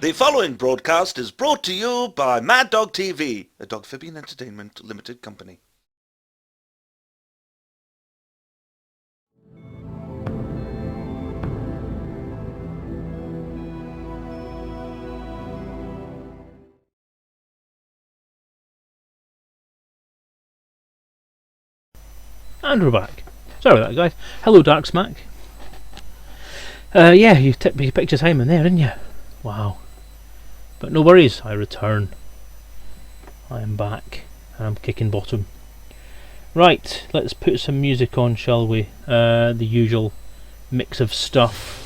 The following broadcast is brought to you by Mad Dog TV, a Dogphibian Entertainment Limited company. And we're back. Sorry about that, guys. Hello, Dark Smack. Yeah, you picked your time in there, didn't you? Wow. But no worries, I return. I am back, and I'm kicking bottom. Right, let's put some music on, shall we? The usual mix of stuff.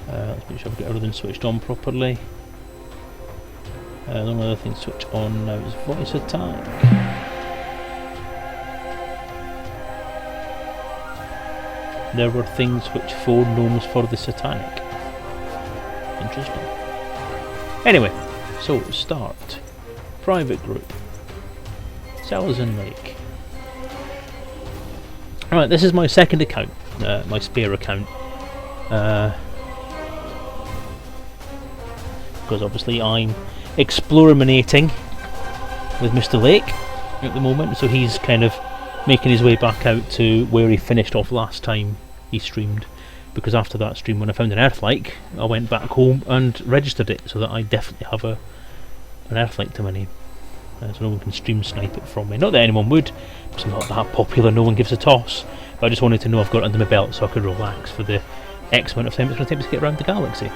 Let's make sure I've got everything switched on properly. The only other thing to switch on now is voice attack. There were things which phone gnomes for the satanic. Interesting. Anyway, so start. Private group. Selezen Lake. Alright, this is my second account, my spare account. Because obviously I'm exploraminating with Mr. Lake at the moment, so he's kind of making his way back out to where he finished off last time he streamed, because after that stream when I found an Earthlike I went back home and registered it so that I definitely have an Earthlike to my name, so no one can stream snipe it from me. Not that anyone would, because I'm not that popular, no one gives a toss, but I just wanted to know I've got it under my belt so I could relax for the X amount of time it's going to take me to get around the galaxy.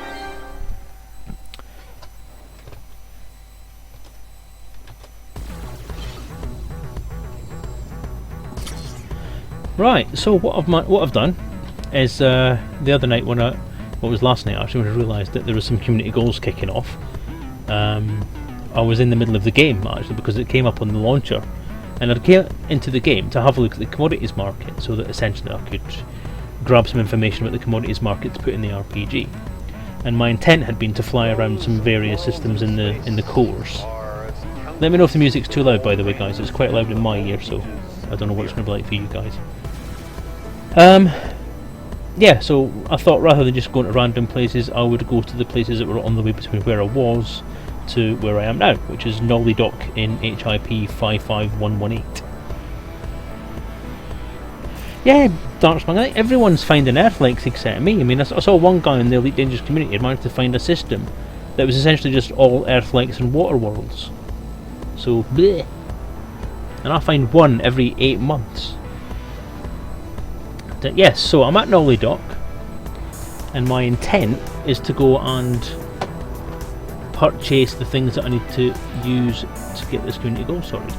Right, so what I've done is the other night what was last night actually, when I realised that there was some community goals kicking off, I was in the middle of the game actually, because it came up on the launcher, and I'd get into the game to have a look at the commodities market so that essentially I could grab some information about the commodities market to put in the RPG. And my intent had been to fly around some various systems in the cores. Let me know if the music's too loud, by the way, guys. It's quite loud in my ear, so I don't know what it's going to be like for you guys. Yeah, so I thought rather than just going to random places, I would go to the places that were on the way between where I was to where I am now, which is Nolly Dock in HIP 55118. Yeah, Darksman, I think everyone's finding Earthlikes except me. I mean, I saw one guy in the Elite Dangerous community had managed to find a system that was essentially just all Earthlikes and water worlds. So, bleh. And I find one every 8 months. Yes, so I'm at Nolly Dock, and my intent is to go and purchase the things that I need to use to get this community goal sorted.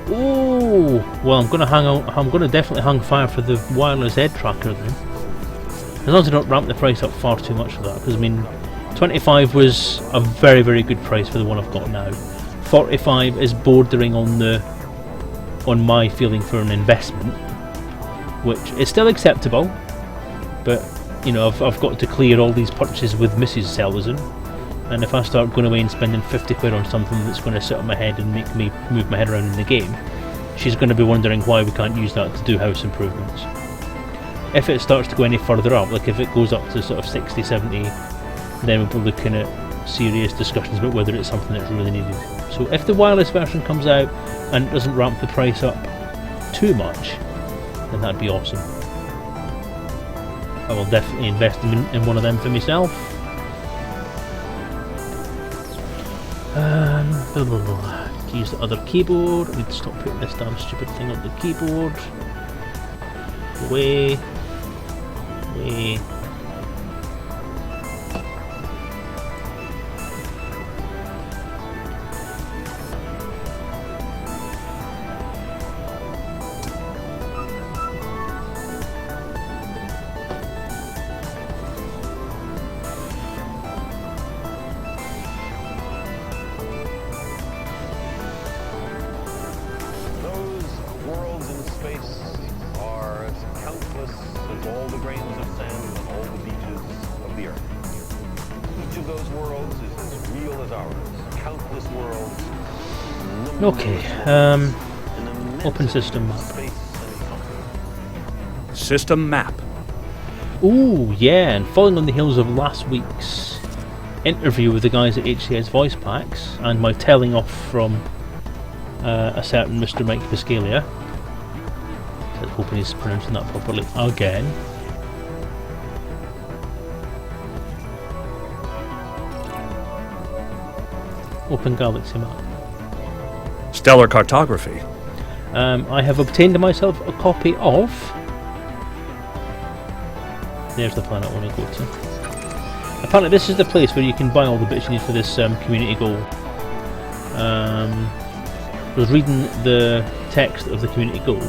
Oh, well, I'm gonna definitely hang fire for the wireless head tracker then, as long as I don't ramp the price up far too much for that. Because I mean, 25 was a very, very good price for the one I've got now. 45 is bordering on my feeling for an investment, which is still acceptable, but you know, I've got to clear all these purchases with Mrs. Selezen, and if I start going away and spending 50 quid on something that's going to sit on my head and make me move my head around in the game, she's going to be wondering why we can't use that to do house improvements. If it starts to go any further up, like if it goes up to sort of 60, 70, then we'll be looking at serious discussions about whether it's something that's really needed. So if the wireless version comes out and it doesn't ramp the price up too much, then that'd be awesome. I will definitely invest in one of them for myself. To use the other keyboard, I need to stop putting this damn stupid thing on the keyboard. Away. Countless worlds, Okay, Open system map. System map. Ooh, yeah, and following on the heels of last week's interview with the guys at HCS Voice Packs and my telling off from a certain Mr. Mike Piscalia, so hoping he's pronouncing that properly again. Open Galaxy map. Stellar cartography. I have obtained myself a copy of... There's the planet I want to go to. Apparently this is the place where you can buy all the bits you need for this community goal. I was reading the text of the community goal.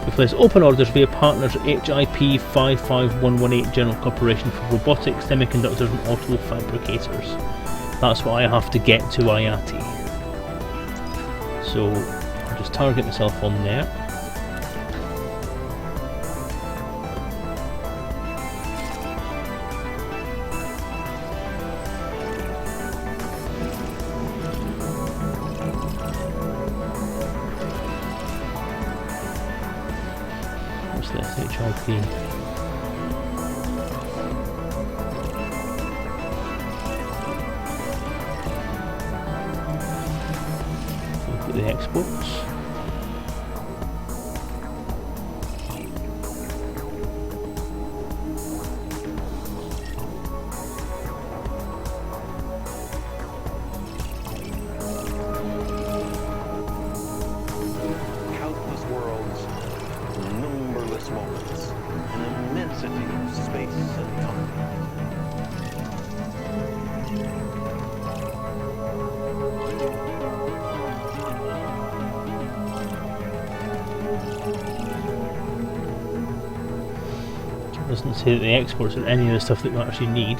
We place open orders via partners HIP 55118 General Corporation for robotics, semiconductors and auto fabricators. That's what I have to get to Iyati. So I'll just target myself on there. What's this? HIP. The exports. Countless worlds, numberless moments, an immensity of space and time. Doesn't say that the exports are any of the stuff that we actually need.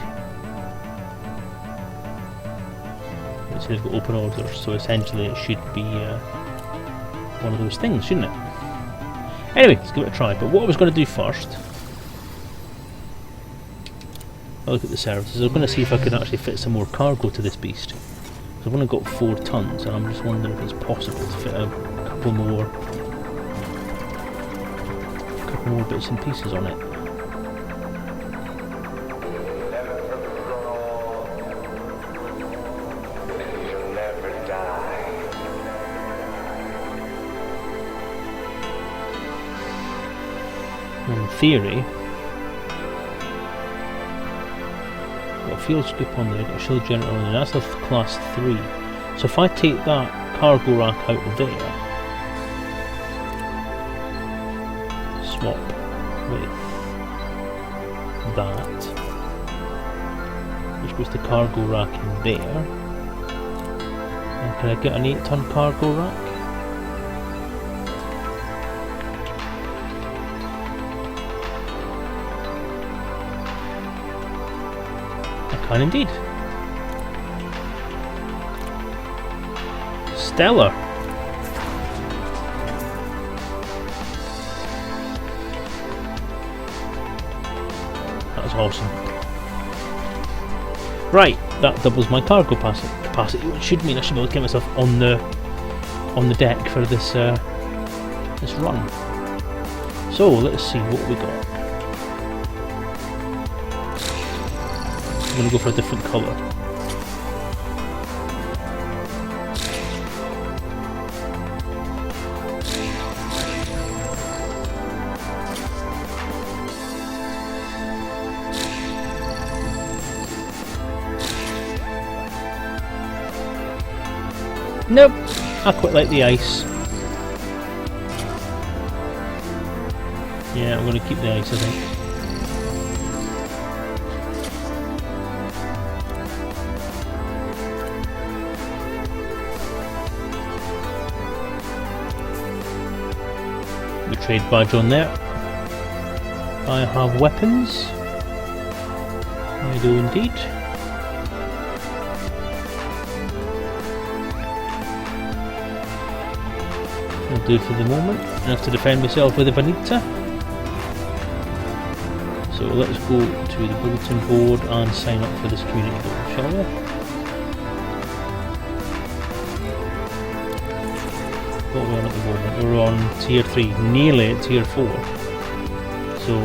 It says we've got open orders, so essentially it should be one of those things, shouldn't it? Anyway, let's give it a try. But what I was going to do first, I'll look at the services. I was going to see if I could actually fit some more cargo to this beast. I've only got 4 tons, and I'm just wondering if it's possible to fit a couple more bits and pieces on it. In theory, got a fuel scoop on there, got a shield generator on there, that's of class 3. So if I take that cargo rack out of there, swap with that, which goes the cargo rack in there, and can I get an 8-ton cargo rack? Can indeed. Stellar. That's awesome. Right, that doubles my cargo capacity, which should mean I should be able to get myself on the deck for this this run. So let's see what we got. I'm going to go for a different colour. Nope, I quite like the ice. Yeah, I'm going to keep the ice, I think. Trade badge on there. I have weapons. I do indeed. I'll do for the moment. I have to defend myself with if I need to. So let's go to the bulletin board and sign up for this community goal, shall we? What are we on at the moment? we're on tier 3, nearly at tier 4. So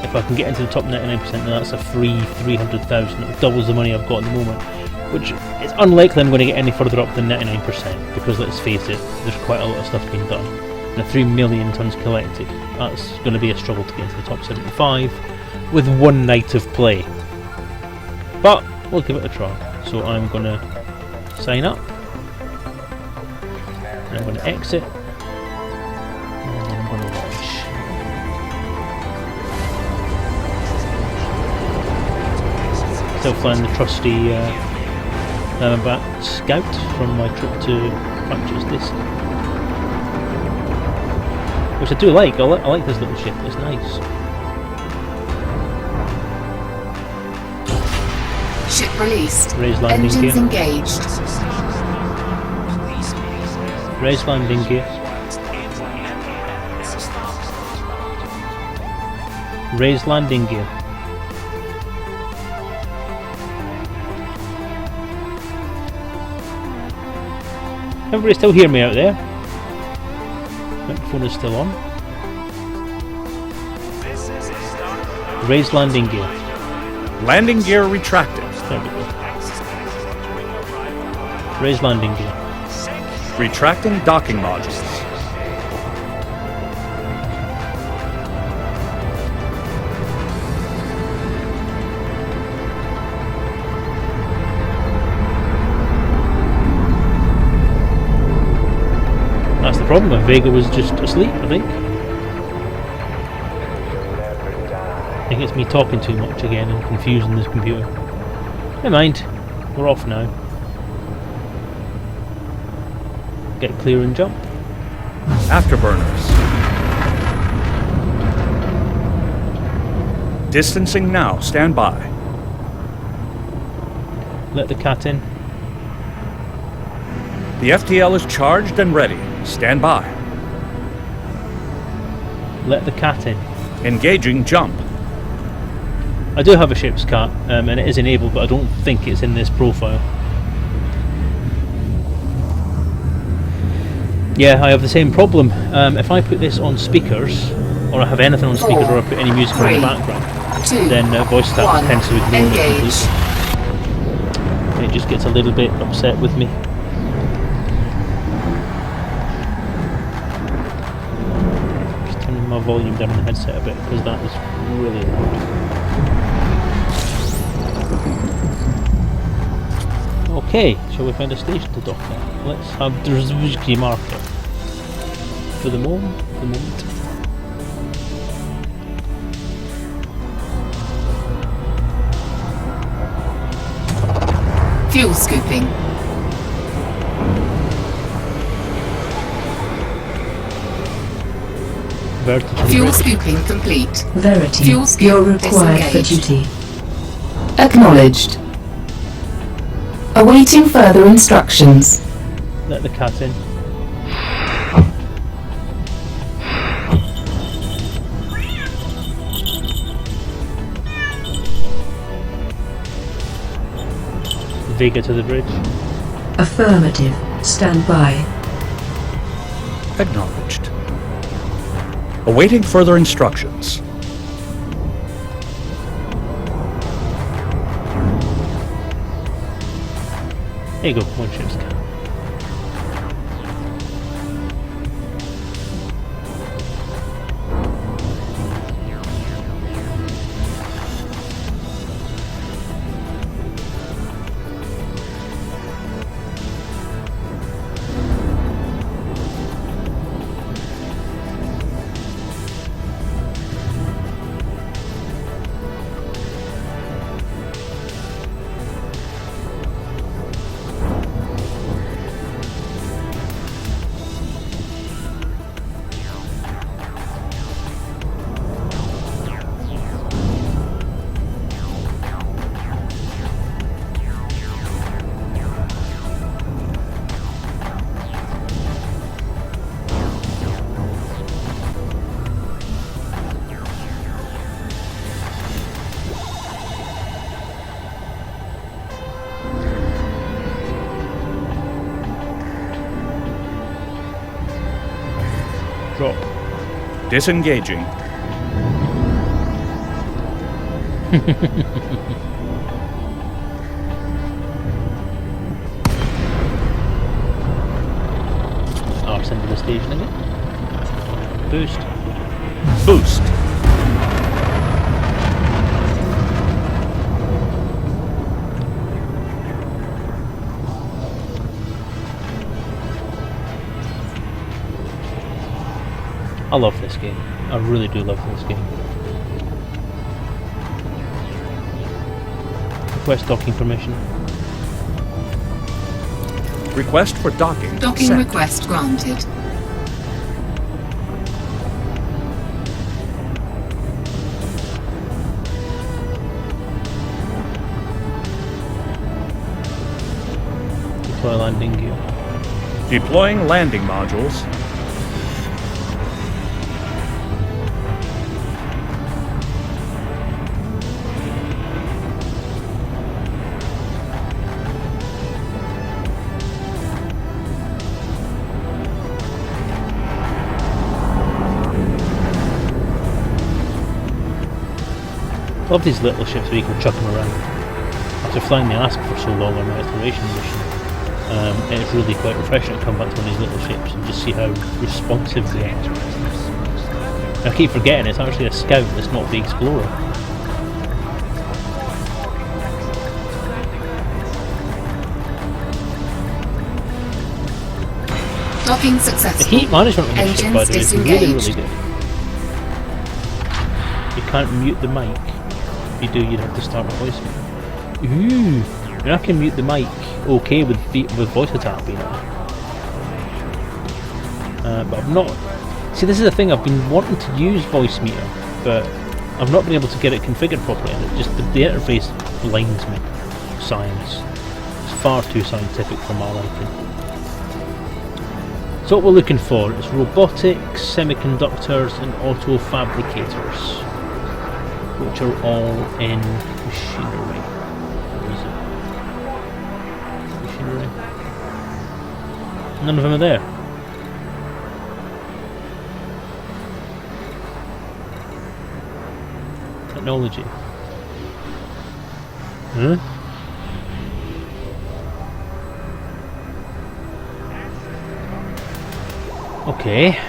if I can get into the top 99%, then that's a free 300,000. That doubles the money I've got at the moment, which it's unlikely I'm going to get any further up than 99%, because let's face it, there's quite a lot of stuff being done. And 3 million tonnes collected, that's going to be a struggle to get into the top 75 with one night of play. But we'll give it a try. So I'm going to sign up. And I'm going to exit. And then I'm going to launch. Still flying the trusty Diamondback Scout from my trip to Fracture's Disc, which I do like. I like this little ship. It's nice. Ship released. Raise landing Engines gear. engaged. Raise landing gear. Raise landing gear. Everybody still hear me out there? Microphone is still on. Raise landing gear. Landing gear retracted. There we go. Raise landing gear. Retracting docking modules. That's the problem. Vega was just asleep, I think. I think it's me talking too much again and confusing this computer. Never mind. We're off now. Get clear and jump. Afterburners. Distancing now. Stand by. Let the cat in. The FTL is charged and ready. Stand by. Let the cat in. Engaging jump. I do have a ship's cat, and it is enabled, but I don't think it's in this profile. Yeah, I have the same problem. If I put this on speakers, or I have anything on speakers, or I put any music on in the background, then voice chat tends to ignore me completely. It just gets a little bit upset with me. Just turning my volume down on the headset a bit, because that is really loud. Okay, shall we find a station to dock at? Let's have the Verity marker for the moment. Fuel scooping. Verity to the Fuel bridge. scooping complete. Verity, Fuel scoop you're required for disengaged. duty. Acknowledged. Awaiting further instructions. Let the cat in. Vega to the bridge. Affirmative. Stand by. Acknowledged. Awaiting further instructions. There you go, one ship's cat. Disengaging. Arse into the station again. Boost. Boost. I love this game. I really do love this game. Request docking permission. Request for docking. Docking sent. request granted. Deploy landing gear. Deploying landing modules. I love these little ships where you can chuck them around. After flying the Ask for so long on my exploration mission, it's really quite refreshing to come back to one of these little ships and just see how responsive they are. And I keep forgetting it's actually a scout, it's not the explorer. Docking The successful. heat management on this ship, by the way, is really, really disengaged. good. You can't mute the mic. If you do, you'd have to start a voicemail. Ooh, I mean, I can mute the mic okay with voice attack being on. But I've not. See, this is the thing. I've been wanting to use voice meter, but I've not been able to get it configured properly, and it just the interface blinds me. Science. It's far too scientific for my liking. So what we're looking for is robotics, semiconductors, and auto fabricators, which are all in machinery. Where is it? Machinery. None of them are there. Technology. Huh? Okay.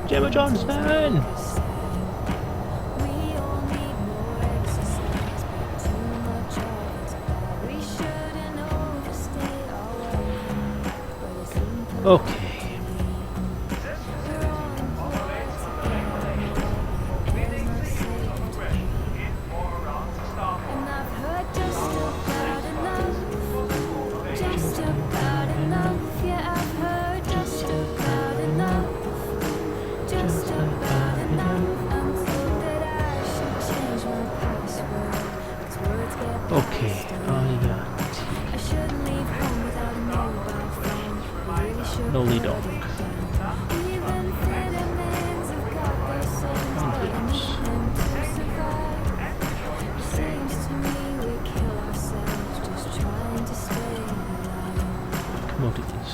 Gemma Johnson! Okay. Okay, Iyati. No lead on. Commodities.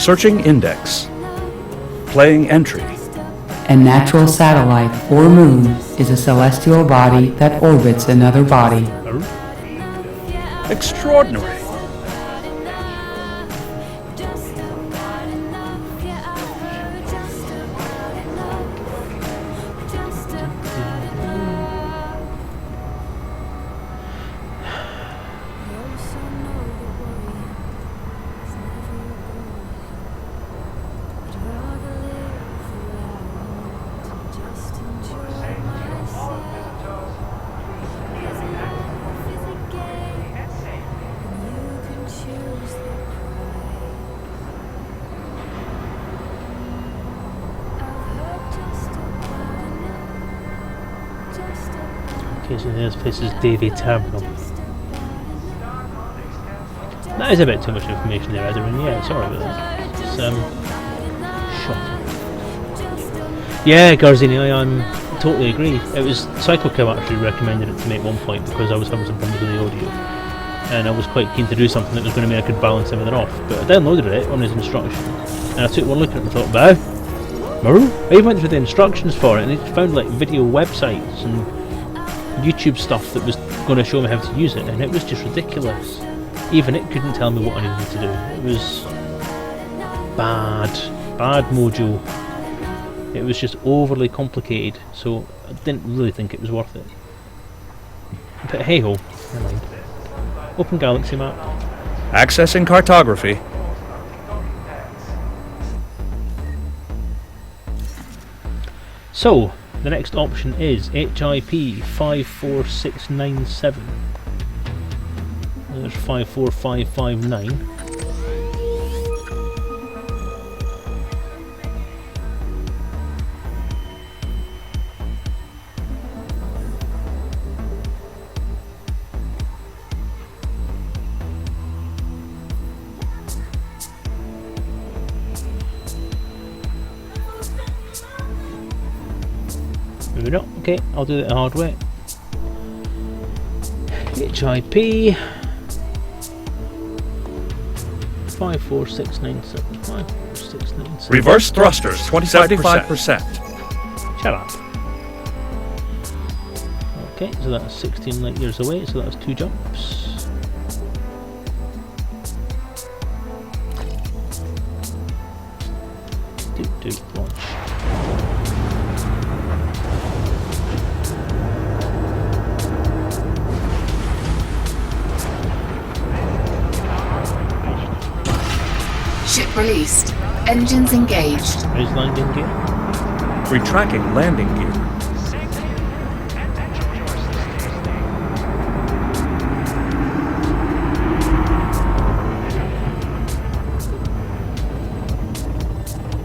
Searching index. Playing entry. A natural satellite or moon is a celestial body that orbits another body. Extraordinary. Okay, so this place is Davy Terminal. That is a bit too much information there, Edwin. Yeah, sorry about that. It's, shocking. Yeah, Garzini, I totally agree. It was Psychocam actually recommended it to me at one point because I was having some problems with the audio. And I was quite keen to do something that was going to mean I could balance everything off. But I downloaded it on his instructions. And I took one look at it and thought, wow, I even went through the instructions for it and it found like video websites and YouTube stuff that was going to show me how to use it, and it was just ridiculous. Even it couldn't tell me what I needed to do. It was bad mojo. It was just overly complicated, so I didn't really think it was worth it. But hey ho, never mind. Open galaxy map. Accessing cartography. So, the next option is HIP 54697. There's 54559. Maybe not. Okay, I'll do it the hard way. HIP 54697. 54697. Reverse thrusters, 75%. Shut up. Okay, so that's 16 light years away, so that's 2 jumps. Launch. Ship released. Engines engaged. Raise landing gear. Retracking landing gear.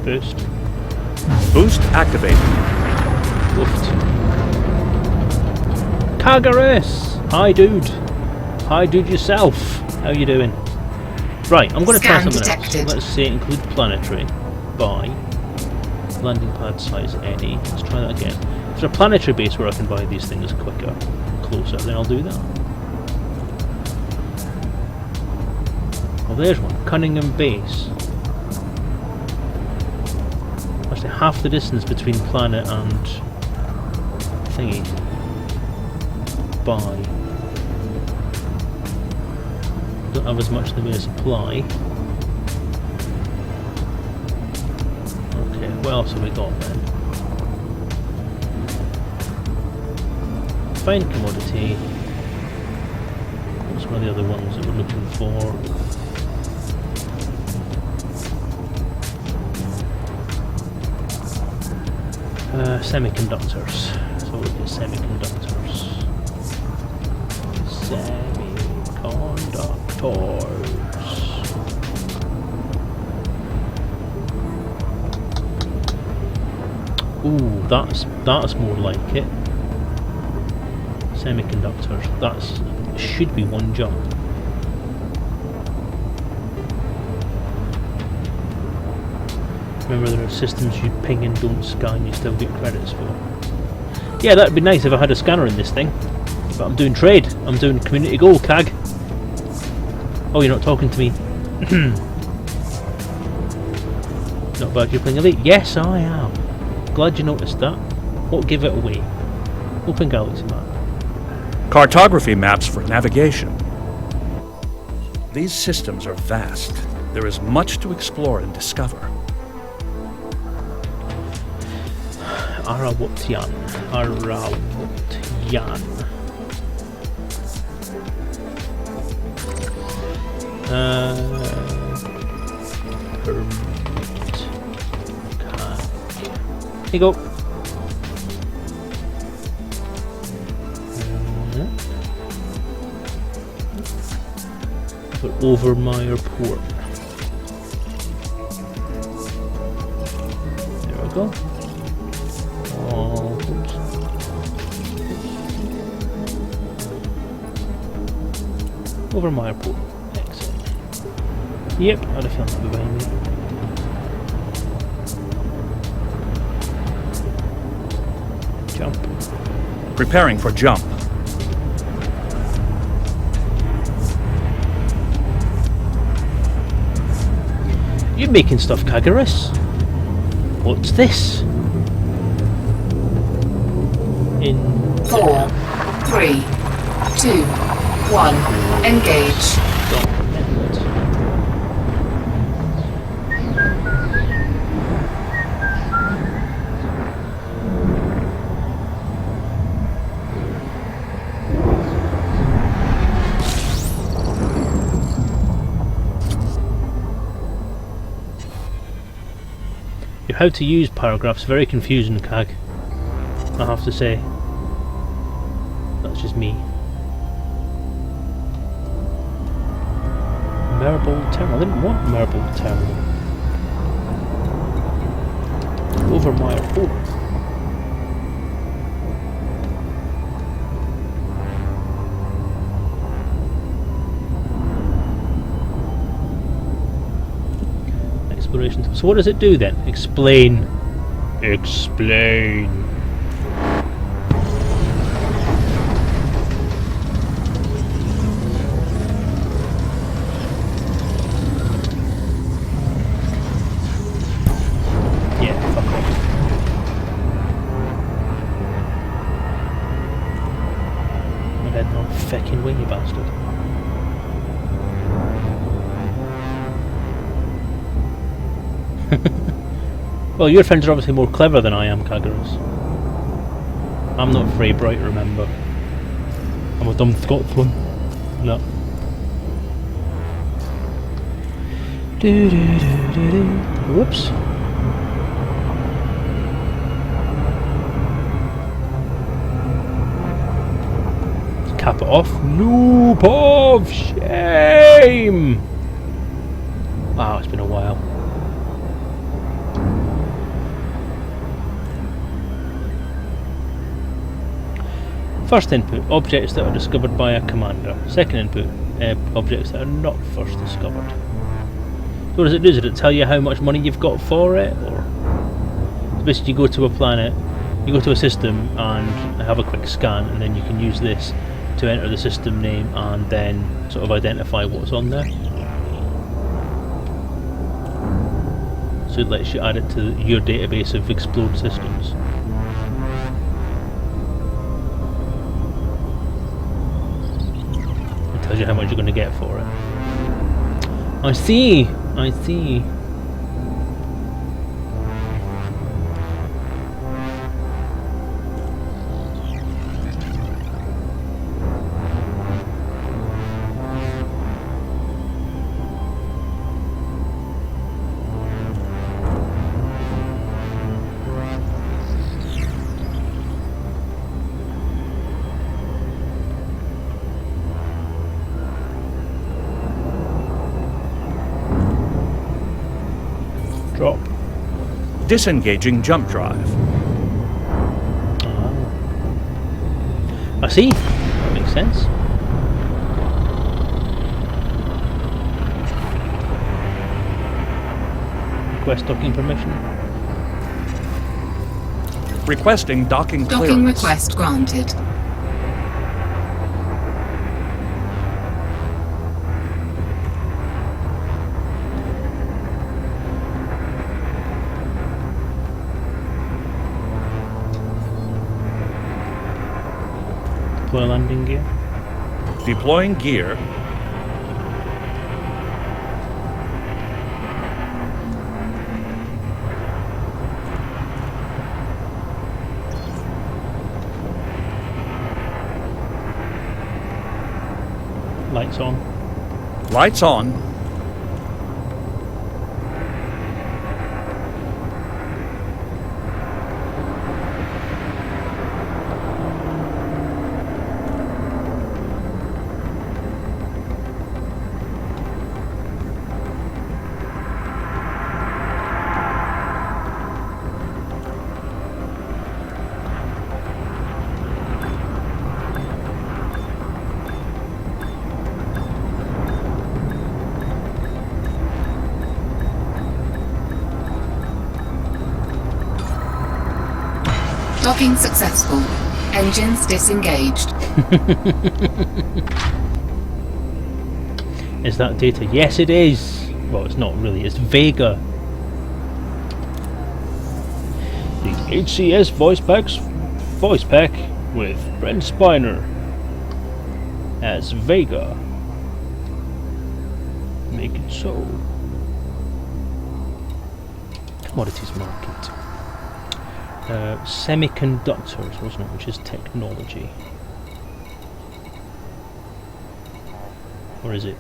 Boost. Boost activated. Woofed. Kagaris! Hi dude. Hi dude yourself. How you doing? Right, I'm going to try Scan something detected. else. Let's say include planetary by landing pad size any. Let's try that again. If there's a planetary base where I can buy these things quicker, closer, then I'll do that. Oh, there's one. Cunningham Base. Actually, half the distance between planet and thingy. Buy. Don't have as much in the way of supply. Okay, what else have we got then? Find commodity. What's one of the other ones that we're looking for? Semiconductors. So we'll look at semiconductors. Ooh, that's more like it. Semiconductors. That's should be 1 jump. Remember, there are systems you ping and don't scan, you still get credits for. Yeah, that'd be nice if I had a scanner in this thing. But I'm doing trade. I'm doing community goal, CAG. Oh, you're not talking to me. Not bad, you're playing Elite. Yes, I am. Glad you noticed that. Won't give it away. Open galaxy map. Cartography maps for navigation. These systems are vast. There is much to explore and discover. Arawotyan. Here you go. Overmeyer Port. There we go. Oh, oops. Over my airport. Excellent. Yep, I had a feeling to be behind me. Jump. Preparing for jump. You're making stuff, Kagaris. What's this? In 4, 3, 2, 1. Engage. Your how to use paragraphs very confusing, Kag. I have to say. That's just me. Marble Terminal. I didn't want Marble Terminal. Over my airport. Exploration. So what does it do then? Explain. Explain. Feckin' way, you bastard. Well, your friends are obviously more clever than I am, Kagaros. I'm not very bright, remember. I'm a dumb Scotsman. No. Whoops. Cap it off. Loop of shame! Wow, it's been a while. First input, objects that are discovered by a commander. Second input, objects that are not first discovered. So what does it do? Does it tell you how much money you've got for it? Or so basically you go to a planet, you go to a system and have a quick scan, and then you can use this to enter the system name and then sort of identify what's on there. So it lets you add it to your database of explored systems. It tells you how much you're going to get for it. I see! I see. Drop. Disengaging jump drive. I see. That makes sense. Request docking permission. Requesting docking clearance. Docking request granted. Deploy landing gear. Deploying gear. Lights on. Lights on. Docking successful. Engines disengaged. Is that data? Yes, it is. Well, it's not really. It's Vega. The HCS Voice Pack with Brent Spiner as Vega. Make it so. Commodities market. Semiconductors, wasn't it? Which is technology. Or is it?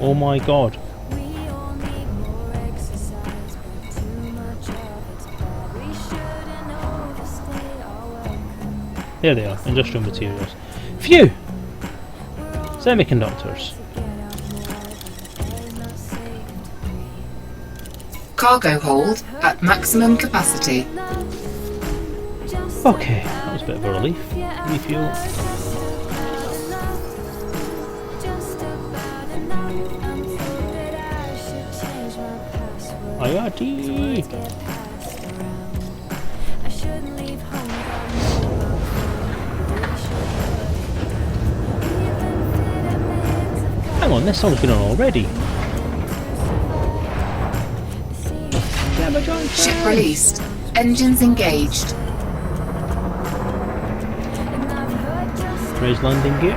Oh my god. There they are, industrial materials. Phew! Semiconductors. Cargo hold at maximum capacity. Okay, that was a bit of a relief. Refuel. Iyati! Hang on, this song's been on already. Ship released. Engines engaged. Raise landing gear.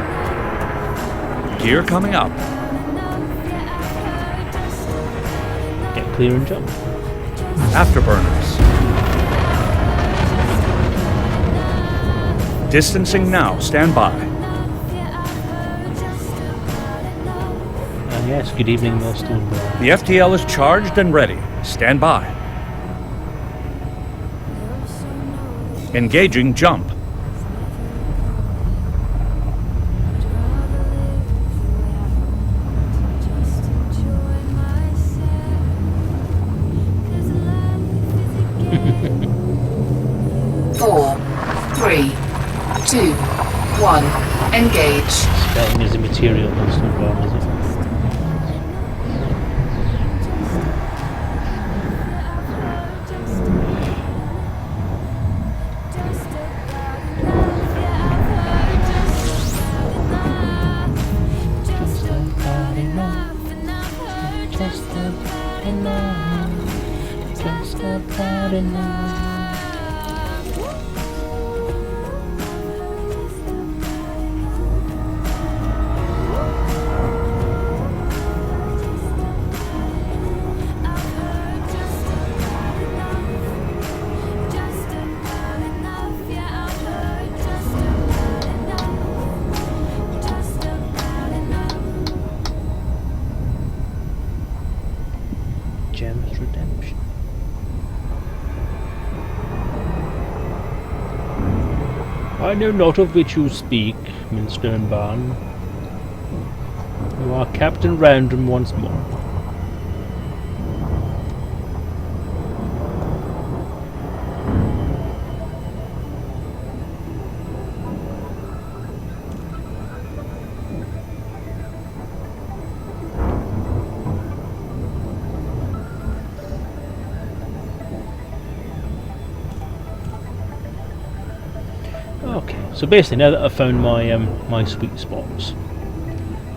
Gear coming up. Get clear and jump. Afterburners. Distancing now. Stand by. Yes, good evening, Millstone. The FTL is charged and ready. Stand by. Engaging jump. Four, three, two, one. Engage. Spelling is a material, Millstone Bar, is it? Gem's redemption. I know not of which you speak, Minster and Barn. You are Captain Random once more. Okay, so basically now that I've found my my sweet spots,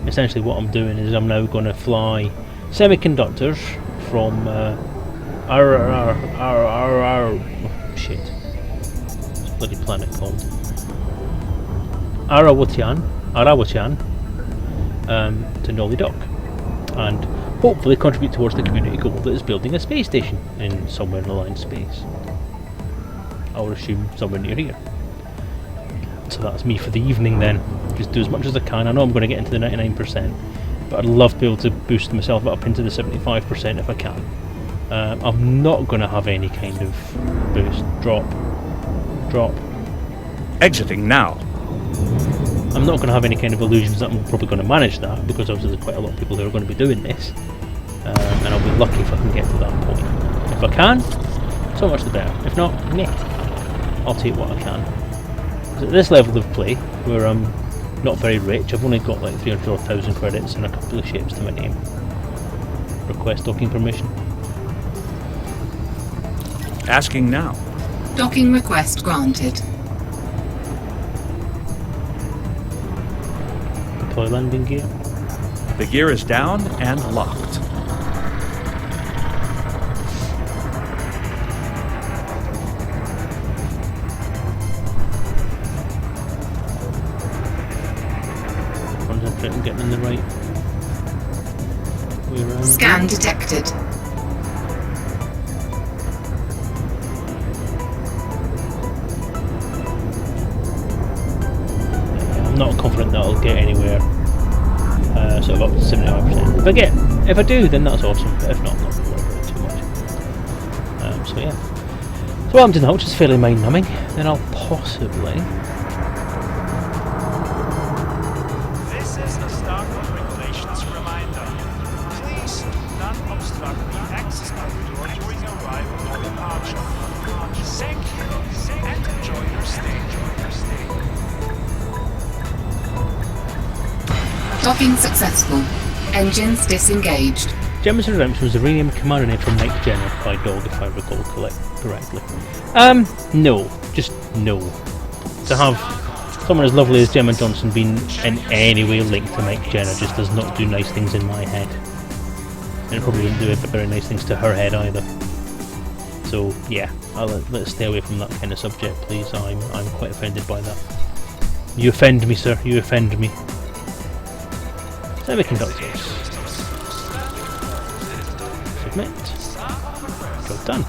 essentially what I'm doing is I'm now going to fly semiconductors from shit, what's the bloody planet called? Arawatian to Nolly Dock, and hopefully contribute towards the community goal that is building a space station in somewhere in the line space. I would assume somewhere near here. So that's me for the evening then. Just do as much as I can. I know I'm going to get into the 99%, but I'd love to be able to boost myself up into the 75% if I can. I'm not going to have any kind of boost. Drop. Exiting now. I'm not going to have any kind of illusions that I'm probably going to manage that, because obviously there's quite a lot of people who are going to be doing this. And I'll be lucky if I can get to that point. If I can, so much the better. If not, meh, I'll take what I can. So at this level of play, where I'm not very rich, I've only got like 300 or 1,000 credits and a couple of shapes to my name. Request docking permission. Asking now. Docking request granted. Deploy landing gear. The gear is down and locked. Concentrate on getting in the right way around. Scan detected. I'm not confident that I'll get anywhere. Sort of up to 75%. If I do, then that's awesome. But if not, I'm not worried about it too much. So yeah. So what I'm doing now, which is fairly mind numbing, then I'll possibly. This is a Starcom regulations reminder. Please do not obstruct the access corridor during arrival or departure. Thank you and enjoy your stay. Docking successful. Engines disengaged. Gemma's Redemption was a renamed commander name from Mike Jenner by Dog, if I recall correctly. No. Just no. To have someone as lovely as Gemma Johnson being in any way linked to Mike Jenner just does not do nice things in my head. And it probably wouldn't do very nice things to her head either. So yeah, let's stay away from that kind of subject, please. I'm quite offended by that. You offend me, sir. You offend me. Semiconductors. Submit. Job done.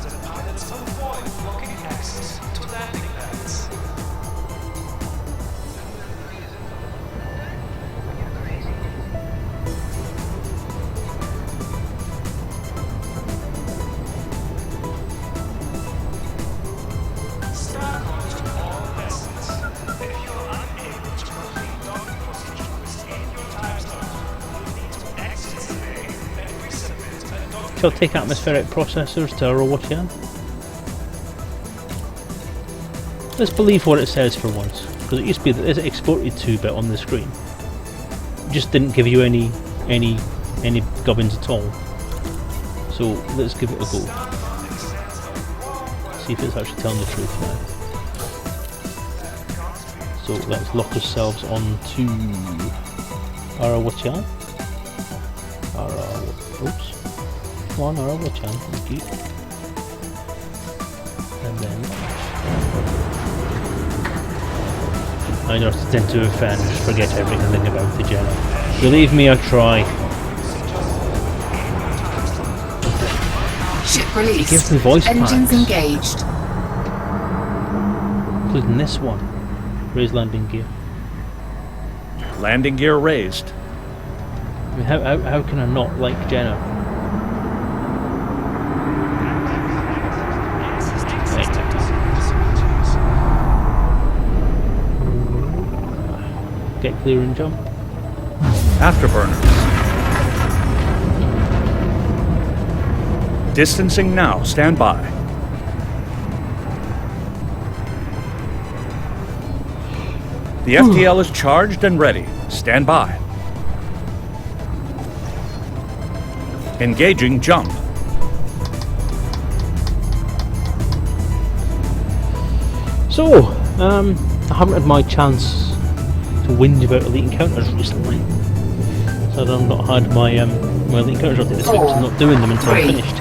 Shall take atmospheric processors to Rosswell. Let's believe what it says for once, because it used to be that it exported 2-bit on the screen. It just didn't give you any gubbins at all. So let's give it a go. See if it's actually telling the truth now. So let's lock ourselves onto Rosswell. Oops. Come on, Rosswell, thank you. And then I just tend to offend, forget everything about the Jenna. Believe me, I try. Ship released. It gives me voice Engines packs, engaged. including this one. Raise landing gear. Landing gear raised. I mean, how can I not like Jenna? Get clear and jump. Afterburners. Distancing now. Stand by. The FTL is charged and ready. Stand by. Engaging jump. So, I haven't had my chance to whinge about elite encounters recently. So I've not had my my elite encounters update this week, so I'm not doing them until I'm finished.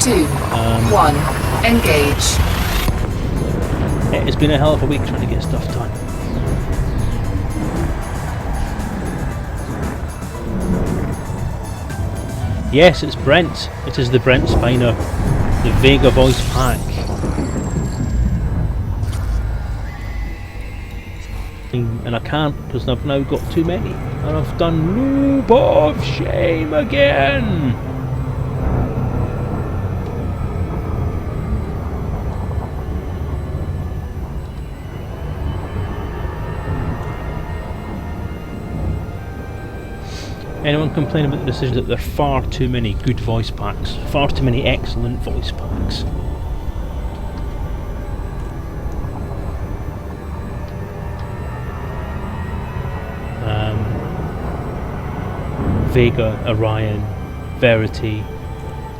2, 1, engage. It's been a hell of a week trying to get stuff done. Yes, it's Brent. It is the Brent Spiner, the Vega Voice Pack. And I can't because I've now got too many. And I've done Loop of Shame again! Anyone complain about the decision that there are far too many good voice packs? Far too many excellent voice packs. Vega, Orion, Verity,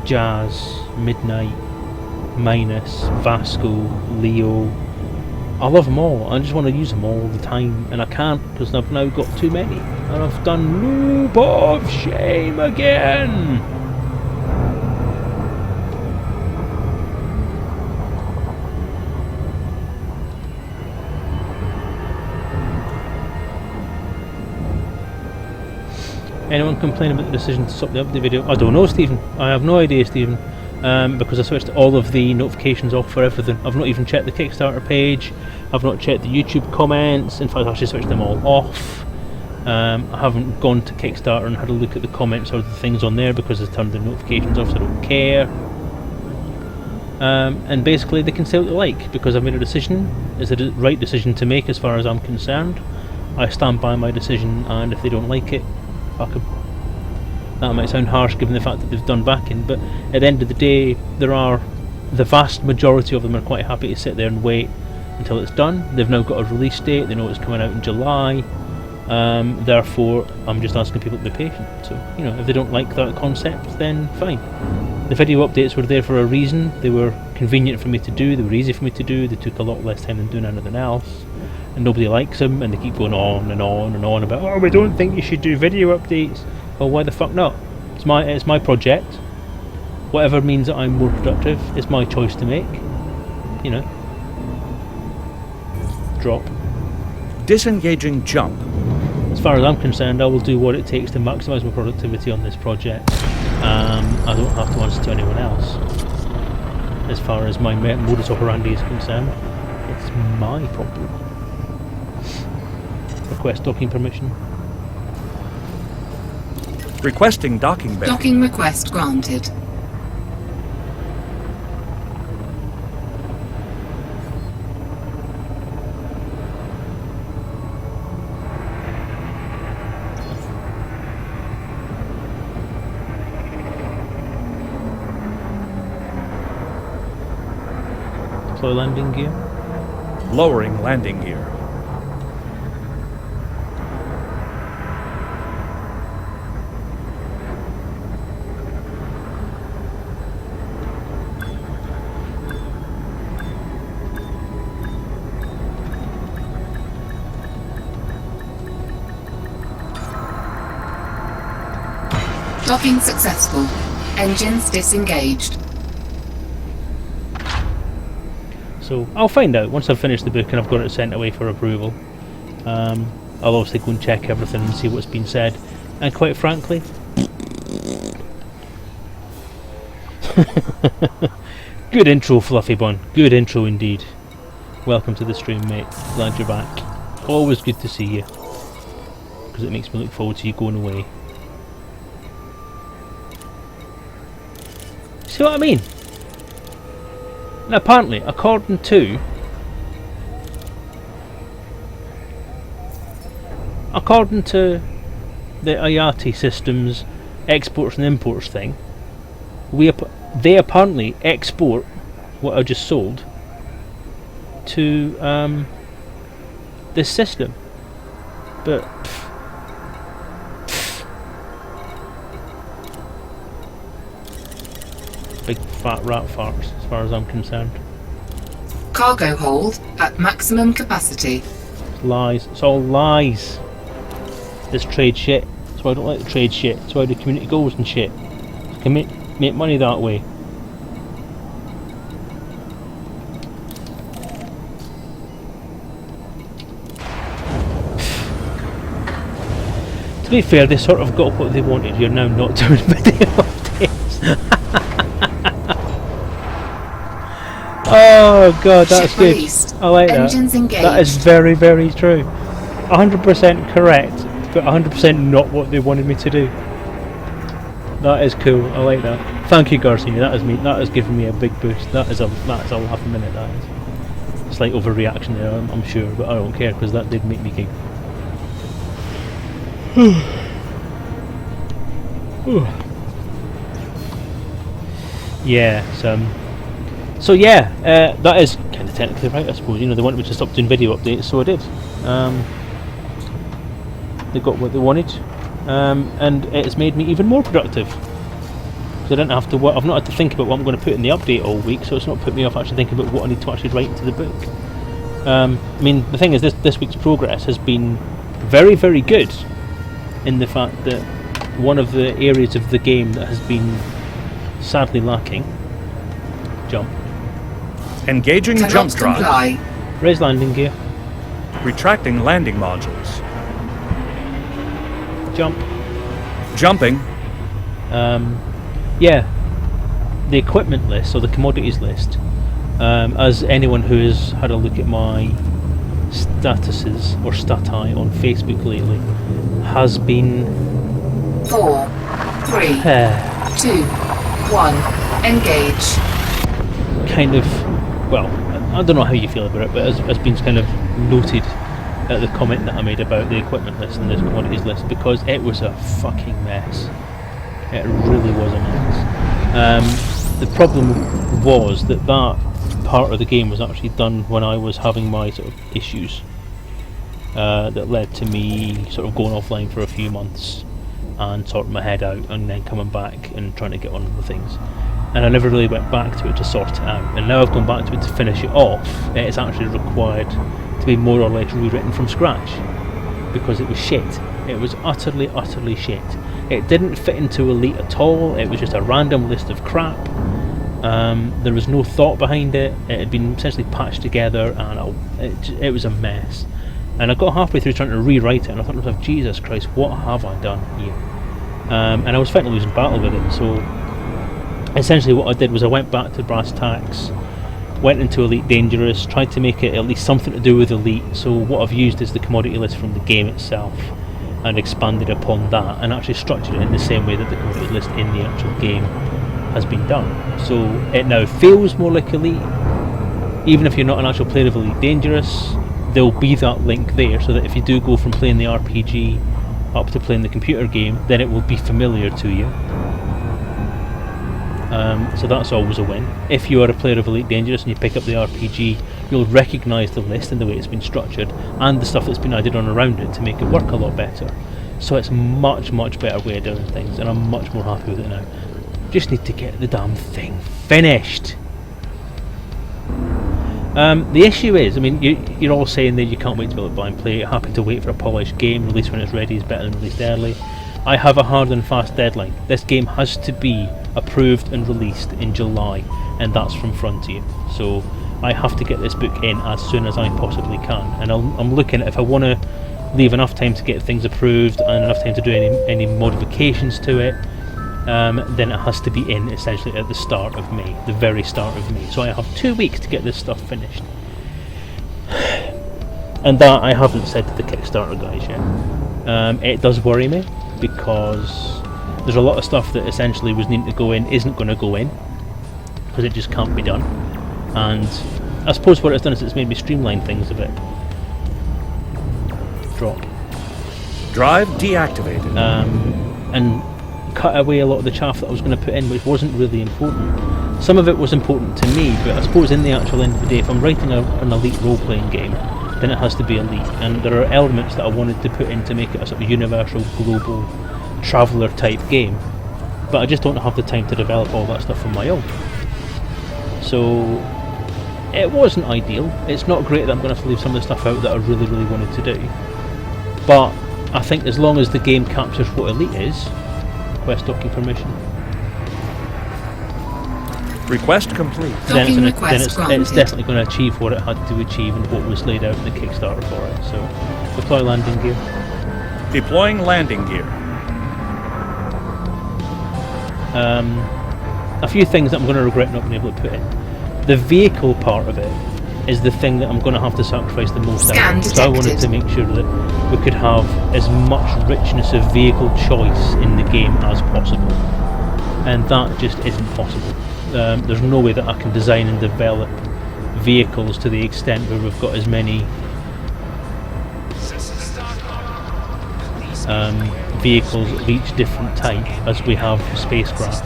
Jazz, Midnight, Minus, Vasco, Leo. I love them all. I just want to use them all the time, and I can't because I've now got too many, and I've done Loop of Shame again. Anyone complain about the decision to stop the update video? I don't know, Stephen. I have no idea, Stephen. Because I switched all of the notifications off for everything. I've not even checked the Kickstarter page. I've not checked the YouTube comments. In fact, I actually switched them all off. I haven't gone to Kickstarter and had a look at the comments or the things on there because I've turned the notifications off, so I don't care. And basically, they can say what they like because I've made a decision. It's the right decision to make as far as I'm concerned. I stand by my decision, and if they don't like it, fuck them. That might sound harsh given the fact that they've done backing, but at the end of the day, the vast majority of them are quite happy to sit there and wait until it's done. They've now got a release date, they know it's coming out in July, therefore I'm just asking people to be patient. So, you know, if they don't like that concept, then fine. The video updates were there for a reason. They were convenient for me to do, they were easy for me to do, they took a lot less time than doing anything else, and nobody likes them, and they keep going on and on and on about, oh, we don't think you should do video updates. Well, why the fuck not? It's my project. Whatever means that I'm more productive, it's my choice to make. You know. Drop. Disengaging jump. As far as I'm concerned, I will do what it takes to maximise my productivity on this project. I don't have to answer to anyone else. As far as my modus operandi is concerned, it's my problem. Request docking permission. Requesting docking bay. Docking request granted. Deploy landing gear. Lowering landing gear. Docking successful. Engines disengaged. So I'll find out once I've finished the book and I've got it sent away for approval. I'll obviously go and check everything and see what's been said. And quite frankly, good intro, Fluffy Bun. Good intro indeed. Welcome to the stream, mate. Glad you're back. Always good to see you, because it makes me look forward to you going away. See what I mean? Now apparently, according to the Iyati systems exports and imports thing, they apparently export what I just sold to this system, but big fat rat farts as far as I'm concerned. Cargo hold at maximum capacity. Lies. It's all lies. This trade shit. That's why I don't like the trade shit. That's why the community goes and shit. You can make money that way. To be fair, they sort of got what they wanted. You're now not doing video updates. Oh god, that's Ship good. released. I like Engines that. engaged. That is very, very true. 100% correct, but 100% not what they wanted me to do. That is cool. I like that. Thank you, Garcia. That has given me a big boost. That is a laugh a minute. That is. Slight overreaction there, I'm sure, but I don't care because that did make me giggle. Yeah. So yeah, that is kind of technically right, I suppose. You know, they wanted me to stop doing video updates, so I did. They got what they wanted. and it's made me even more productive. Because I didn't have to work. I've not had to think about what I'm going to put in the update all week, so it's not put me off actually thinking about what I need to actually write into the book. I mean, the thing is, this week's progress has been very, very good, in the fact that one of the areas of the game that has been sadly lacking, jump, Engaging Cannot jump drive. comply. raise landing gear, Retracting landing modules. jump. Jumping. Yeah, the equipment list, or the commodities list, as anyone who has had a look at my statuses or stati on Facebook lately, has been 4, 3, 2, 1. Engage. kind of, well, I don't know how you feel about it, but has been kind of noted at the comment that I made about the equipment list and the commodities list, because it was a fucking mess. It really was a mess. The problem was that part of the game was actually done when I was having my sort of issues that led to me sort of going offline for a few months and sorting my head out, and then coming back and trying to get on with things. And I never really went back to it to sort it out. And now I've gone back to it to finish it off. It's actually required to be more or less rewritten from scratch, because it was shit. It was utterly, utterly shit. It didn't fit into Elite at all. It was just a random list of crap. There was no thought behind it. It had been essentially patched together, and it was a mess. And I got halfway through trying to rewrite it, and I thought to myself, Jesus Christ, what have I done here? And I was fighting a losing battle with it. So essentially what I did was I went back to brass tacks, went into Elite Dangerous, tried to make it at least something to do with Elite. So what I've used is the commodity list from the game itself, and expanded upon that, and actually structured it in the same way that the commodity list in the actual game has been done. So it now feels more like Elite. Even if you're not an actual player of Elite Dangerous, there'll be that link there, so that if you do go from playing the RPG up to playing the computer game, then it will be familiar to you. So that's always a win. If you are a player of Elite Dangerous and you pick up the RPG, you'll recognise the list and the way it's been structured, and the stuff that's been added on around it to make it work a lot better. So it's a much, much better way of doing things, and I'm much more happy with it now. Just need to get the damn thing finished. The issue is, I mean, you're all saying that you can't wait to be able to buy and play, you're happy to wait for a polished game, release when it's ready is better than released early. I have a hard and fast deadline. This game has to be approved and released in July, and that's from Frontier. So I have to get this book in as soon as I possibly can, and I'm looking at, if I want to leave enough time to get things approved and enough time to do any modifications to it, then it has to be in essentially at the start of May, the very start of May. So I have 2 weeks to get this stuff finished. And that I haven't said to the Kickstarter guys yet. It does worry me, because there's a lot of stuff that essentially was needing to go in isn't going to go in, because it just can't be done. And I suppose what it's done is it's made me streamline things a bit. Drop. Drive deactivated. And cut away a lot of the chaff that I was going to put in, which wasn't really important. Some of it was important to me, but I suppose in the actual end of the day, if I'm writing an Elite role-playing game, then it has to be Elite, and there are elements that I wanted to put in to make it a sort of universal, global, traveller type game, but I just don't have the time to develop all that stuff on my own. So it wasn't ideal. It's not great that I'm going to have to leave some of the stuff out that I really, really wanted to do, but I think as long as the game captures what Elite is, request docking permission, Request complete. then Docking it's request granted. definitely going to achieve what it had to achieve and what was laid out in the Kickstarter for it. So deploy landing gear. Deploying landing gear. A few things that I'm going to regret not being able to put in. The vehicle part of it is the thing that I'm going to have to sacrifice the most Scan out of. So I wanted detected. to make sure that we could have as much richness of vehicle choice in the game as possible, and that just isn't possible. There's no way that I can design and develop vehicles to the extent where we've got as many vehicles of each different type as we have spacecraft.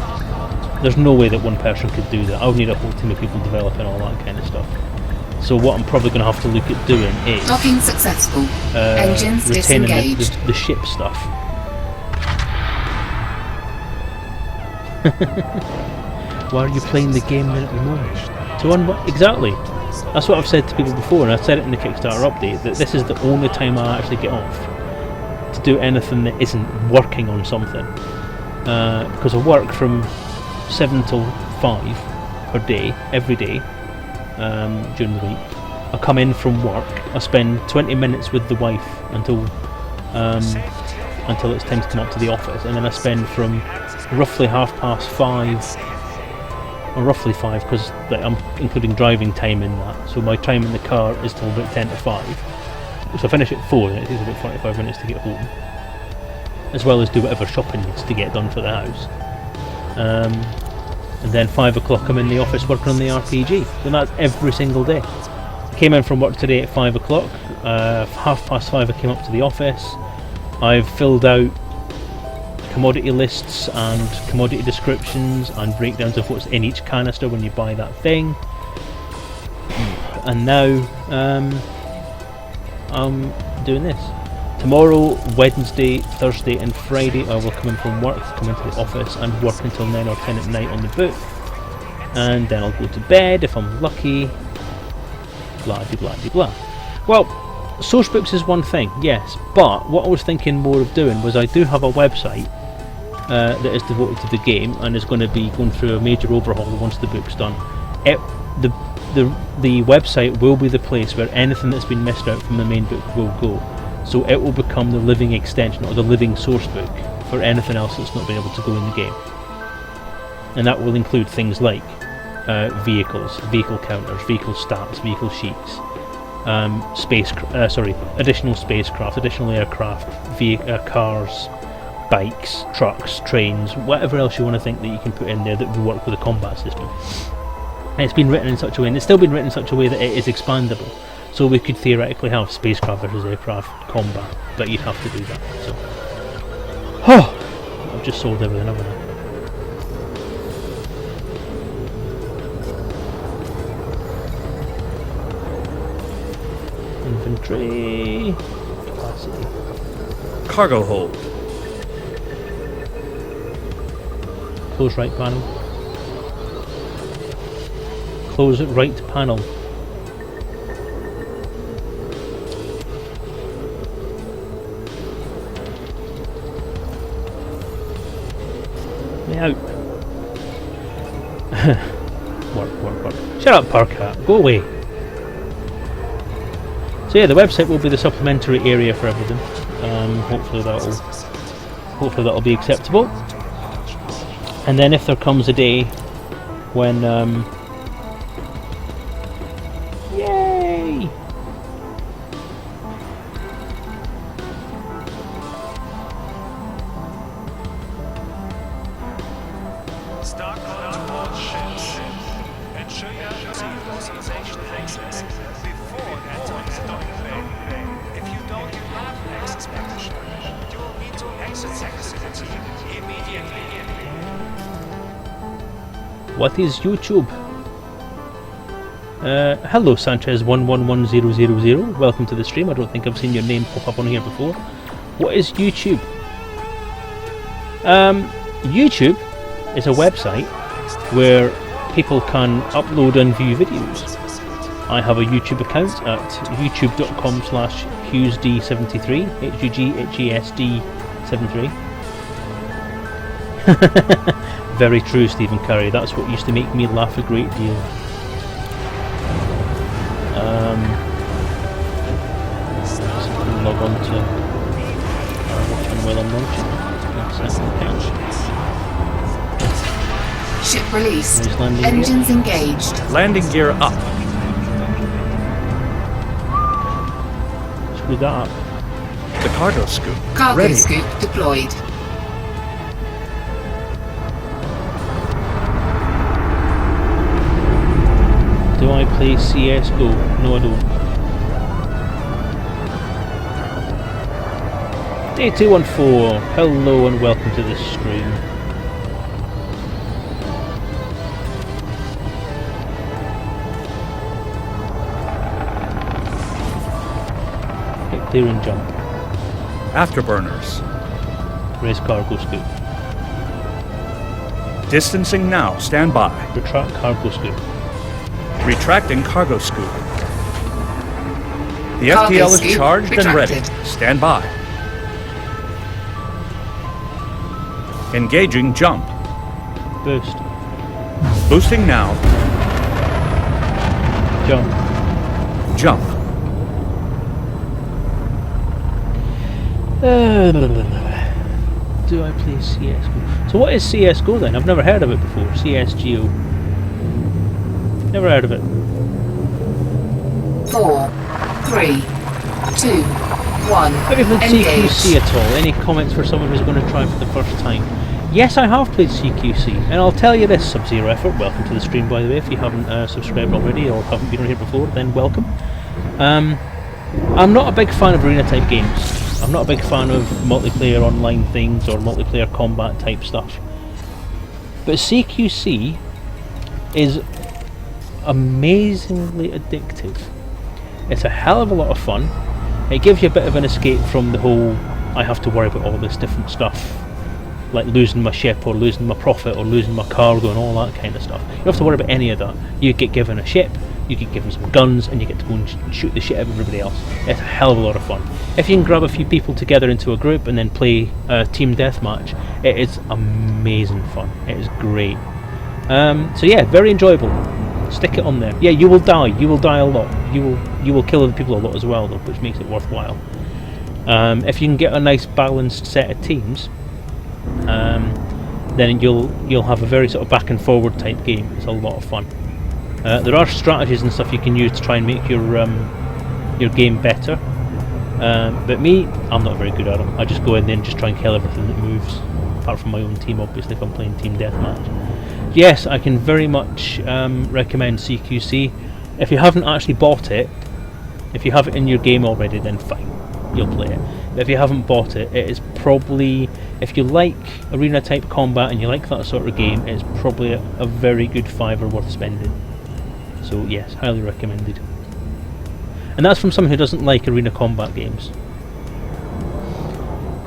There's no way that one person could do that. I would need a whole team of people developing all that kind of stuff. So what I'm probably going to have to look at doing is Docking successful. Engines retaining disengaged. the ship stuff, Why are you playing the game then at the moment? To exactly. That's what I've said to people before, and I said it in the Kickstarter update, that this is the only time I actually get off to do anything that isn't working on something. Because I work from 7 till 5 per day, every day, during the week. I come in from work, I spend 20 minutes with the wife until it's time to come up to the office, and then I spend from roughly 5:30, or roughly 5, because I'm including driving time in that, so my time in the car is till about 10 to 5, so I finish at 4 and it takes about 45 minutes to get home, as well as do whatever shopping needs to get done for the house. And then 5 o'clock I'm in the office working on the RPG, and that's every single day. I came in from work today at 5 o'clock, 5:30 I came up to the office. I've filled out commodity lists and commodity descriptions and breakdowns of what's in each canister when you buy that thing. And now I'm doing this. Tomorrow, Wednesday, Thursday and Friday I will come in from work, come into the office and work until 9 or 10 at night on the book. And then I'll go to bed if I'm lucky. Blah de blah de blah. Well, source books is one thing, yes, but what I was thinking more of doing was I do have a website that is devoted to the game and is going to be going through a major overhaul once the book's done. The website will be the place where anything that's been missed out from the main book will go. So it will become the living extension or the living source book for anything else that's not been able to go in the game. And that will include things like vehicles, vehicle counters, vehicle stats, vehicle sheets, additional spacecraft, additional aircraft, cars, bikes, trucks, trains, whatever else you want to think that you can put in there that will work with the combat system. And it's been written in such a way, and it's still been written in such a way that it is expandable. So we could theoretically have spacecraft versus aircraft combat, but you'd have to do that. So, I've just sold everything, haven't I? Inventory capacity. Cargo hold. Close right panel. Close right panel. Me out. work. Shut up, Parkat. Go away. So yeah, the website will be the supplementary area for everything. Hopefully that'll be acceptable. And then if there comes a day when yay! Start on towards ships. Ensure you have received authorization access before entering the docking bay. If you don't have access permission, you will need to exit the facility immediately. What is YouTube? Hello Sanchez111000. Welcome to the stream. I don't think I've seen your name pop up on here before. What is YouTube? YouTube is a website where people can upload and view videos. I have a YouTube account at youtube.com/HughesD73, HUGHESD73. Very true, Stephen Curry. That's what used to make me laugh a great deal. Log on to while I'm launching. Ship released. There's landing Engines engaged. Landing gear up. Screw that up. The cargo scoop. Cargo ready. scoop deployed. Do I play CSGO? No, I don't. Day 214, hello and welcome to the stream. Hit clear and jump. Afterburners. Raise cargo scoop. Distancing now. Stand by. Retract cargo scoop. Retracting cargo scoop. The Cargo FTL is scoop charged and ready. retracted. Stand by. Engaging jump. Boost. Boosting now. Jump. Jump. Do I play CSGO? So what is CSGO then? I've never heard of it before. CSGO. Never heard of it. 4, 3, 2, 1. Have you played Engage. CQC at all? Any comments for someone who's going to try for the first time? Yes, I have played CQC, and I'll tell you this, Sub-Zero Effort, welcome to the stream by the way. If you haven't subscribed already or haven't been on here before, then welcome. I'm not a big fan of arena type games. I'm not a big fan of multiplayer online things or multiplayer combat type stuff. But CQC is amazingly addictive. It's a hell of a lot of fun. It gives you a bit of an escape from the whole I have to worry about all this different stuff, like losing my ship or losing my profit or losing my cargo and all that kind of stuff. You don't have to worry about any of that. You get given a ship, you get given some guns, and you get to go and shoot the shit out of everybody else. It's a hell of a lot of fun. If you can grab a few people together into a group and then play a team deathmatch, it is amazing fun. It is great. So yeah, very enjoyable. Stick it on there. Yeah, you will die. You will die a lot. You will kill other people a lot as well, though, which makes it worthwhile. If you can get a nice balanced set of teams, then you'll have a very sort of back and forward type game. It's a lot of fun. There are strategies and stuff you can use to try and make your game better. But me, I'm not very good at them. I just go in there and just try and kill everything that moves, apart from my own team, obviously, if I'm playing team deathmatch. Yes, I can very much recommend CQC. If you haven't actually bought it, if you have it in your game already, then fine, you'll play it. But if you haven't bought it, it is probably, if you like arena type combat and you like that sort of game, it's probably a very good $5 worth spending. So yes, highly recommended. And that's from someone who doesn't like arena combat games.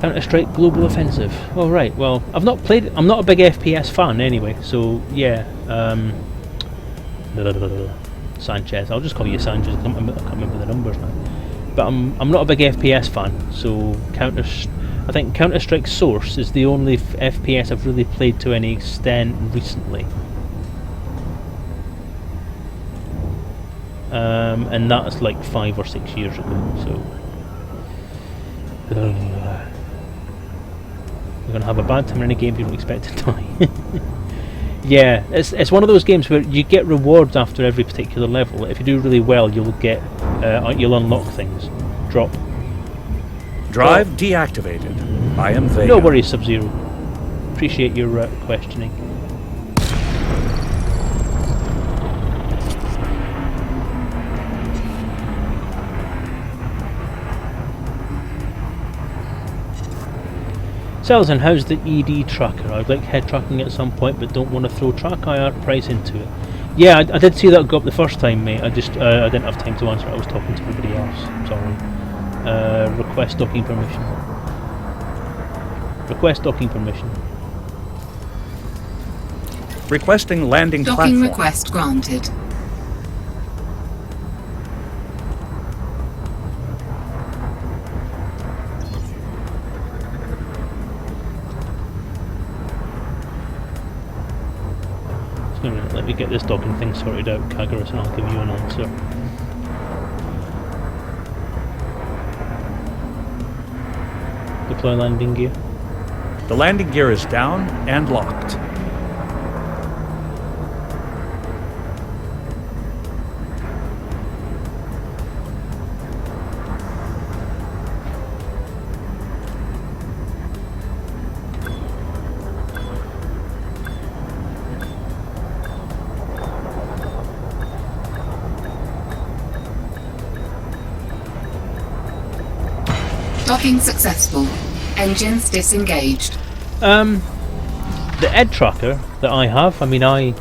Counter-Strike Global Offensive. Oh right, well, I've not played it. I'm not a big FPS fan anyway, so yeah. Sanchez. I'll just call you Sanchez. I can't remember the numbers now. But I'm not a big FPS fan, so I think Counter-Strike Source is the only FPS I've really played to any extent recently. And that's like 5 or 6 years ago, so you're gonna have a bad time in any game if you don't expect to die. Yeah, it's one of those games where you get rewards after every particular level. If you do really well, you'll unlock things. Drop. Drive deactivated. I am Vega. No worries, Sub-Zero. Appreciate your questioning. Selezen, how's the ED tracker? I'd like head tracking at some point, but don't want to throw track IR price into it. Yeah, I did see that go up the first time, mate. I just I didn't have time to answer it. I was talking to everybody else. Sorry. Request docking permission. Request docking permission. Requesting landing Docking platform. request granted. Let me get this docking thing sorted out, Kagaris, and I'll give you an answer. Deploy landing gear. The landing gear is down and locked. Docking successful. Engines disengaged. The ED tracker that I have,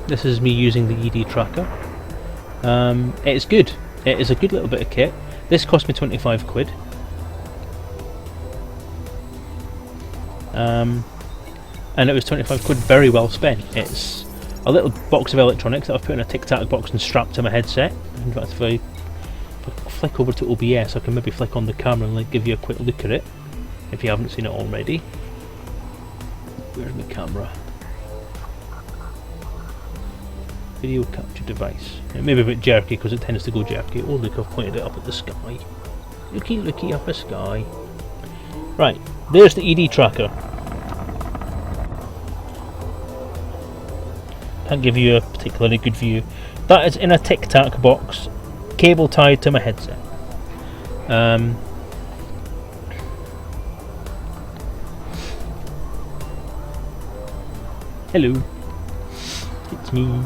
this is me using the ED tracker. It's good. It is a good little bit of kit. This cost me 25 quid. and it was 25 quid very well spent. It's a little box of electronics that I've put in a tic-tac box and strapped to my headset. In fact, if I flick over to OBS, I can maybe flick on the camera and like, give you a quick look at it, if you haven't seen it already. Where's my camera? Video capture device. It may be a bit jerky because it tends to go jerky. Oh look, I've pointed it up at the sky. Looky up the sky. Right, there's the ED tracker. Can't give you a particularly good view. That is in a tic-tac box, cable tied to my headset. Hello, it's me.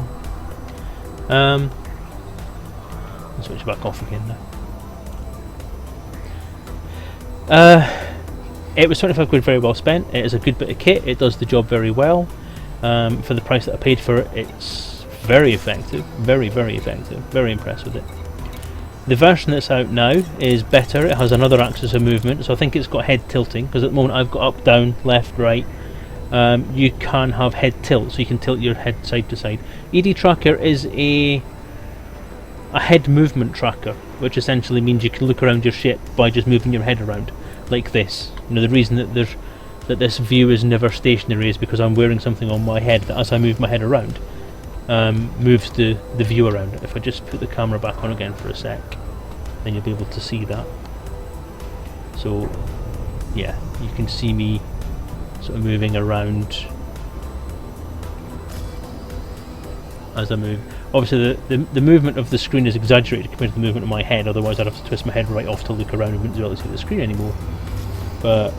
I'll switch back off again now. It was 25 quid very well spent. It is a good bit of kit. It does the job very well. For the price that I paid for it, it's very effective. Very, very effective. Very impressed with it. The version that's out now is better. It has another axis of movement, so I think it's got head tilting, because at the moment I've got up, down, left, right. You can have head tilt, so you can tilt your head side to side. ED tracker is a head movement tracker, which essentially means you can look around your ship by just moving your head around, like this. You know, the reason that this view is never stationary is because I'm wearing something on my head that, as I move my head around, moves the view around. If I just put the camera back on again for a sec, then you'll be able to see that. So yeah, you can see me sort of moving around as I move. Obviously the movement of the screen is exaggerated compared to the movement of my head, otherwise I'd have to twist my head right off to look around and wouldn't be able to see the screen anymore. But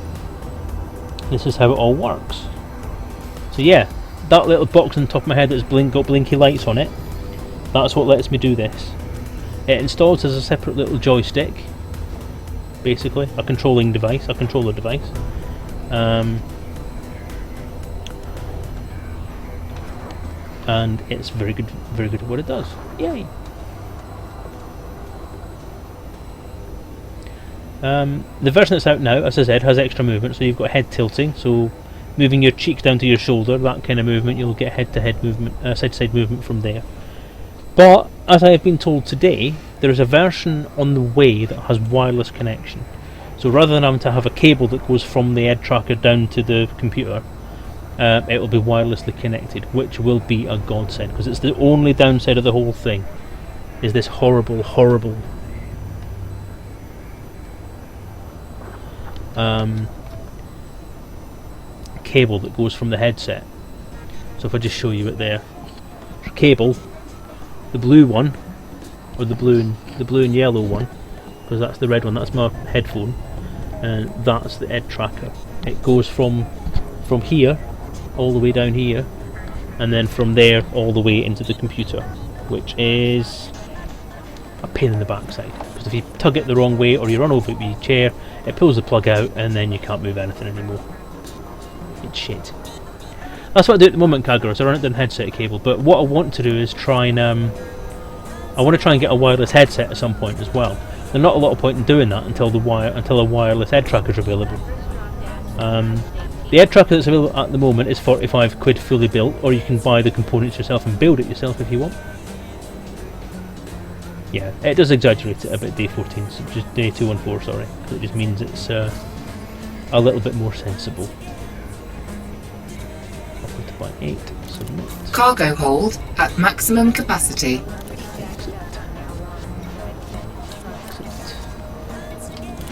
this is how it all works. So yeah, that little box on the top of my head that's got blinky lights on it, that's what lets me do this. It installs as a separate little joystick, basically, a controller device. And it's very good at what it does. Yay! The version that's out now, as I said, has extra movement, so you've got head tilting, so moving your cheek down to your shoulder, that kind of movement, you'll get head-to-head movement, side-to-side movement from there. But, as I have been told today, there is a version on the way that has wireless connection. So rather than having to have a cable that goes from the head tracker down to the computer, it will be wirelessly connected, which will be a godsend, because it's the only downside of the whole thing, is this horrible cable that goes from the headset. So if I just show you it there, cable, the blue one, or the blue and yellow one, because that's the red one, that's my headphone, and that's the head tracker. It goes from here all the way down here, and then from there all the way into the computer, which is a pain in the backside, because if you tug it the wrong way or you run over it with your chair, it pulls the plug out and then you can't move anything anymore. It's shit. That's what I do at the moment, Kagura, so I run it down headset cable. But what I want to do is try and I want to try and get a wireless headset at some point as well. There's not a lot of point in doing that until a wireless head tracker is available. The head tracker that's available at the moment is 45 quid fully built, or you can buy the components yourself and build it yourself if you want. Yeah, it does exaggerate it a bit, day 14, so just day 214, sorry. It just means it's a little bit more sensible. I'll go to buy 8, submit. Cargo hold at maximum capacity. Exit.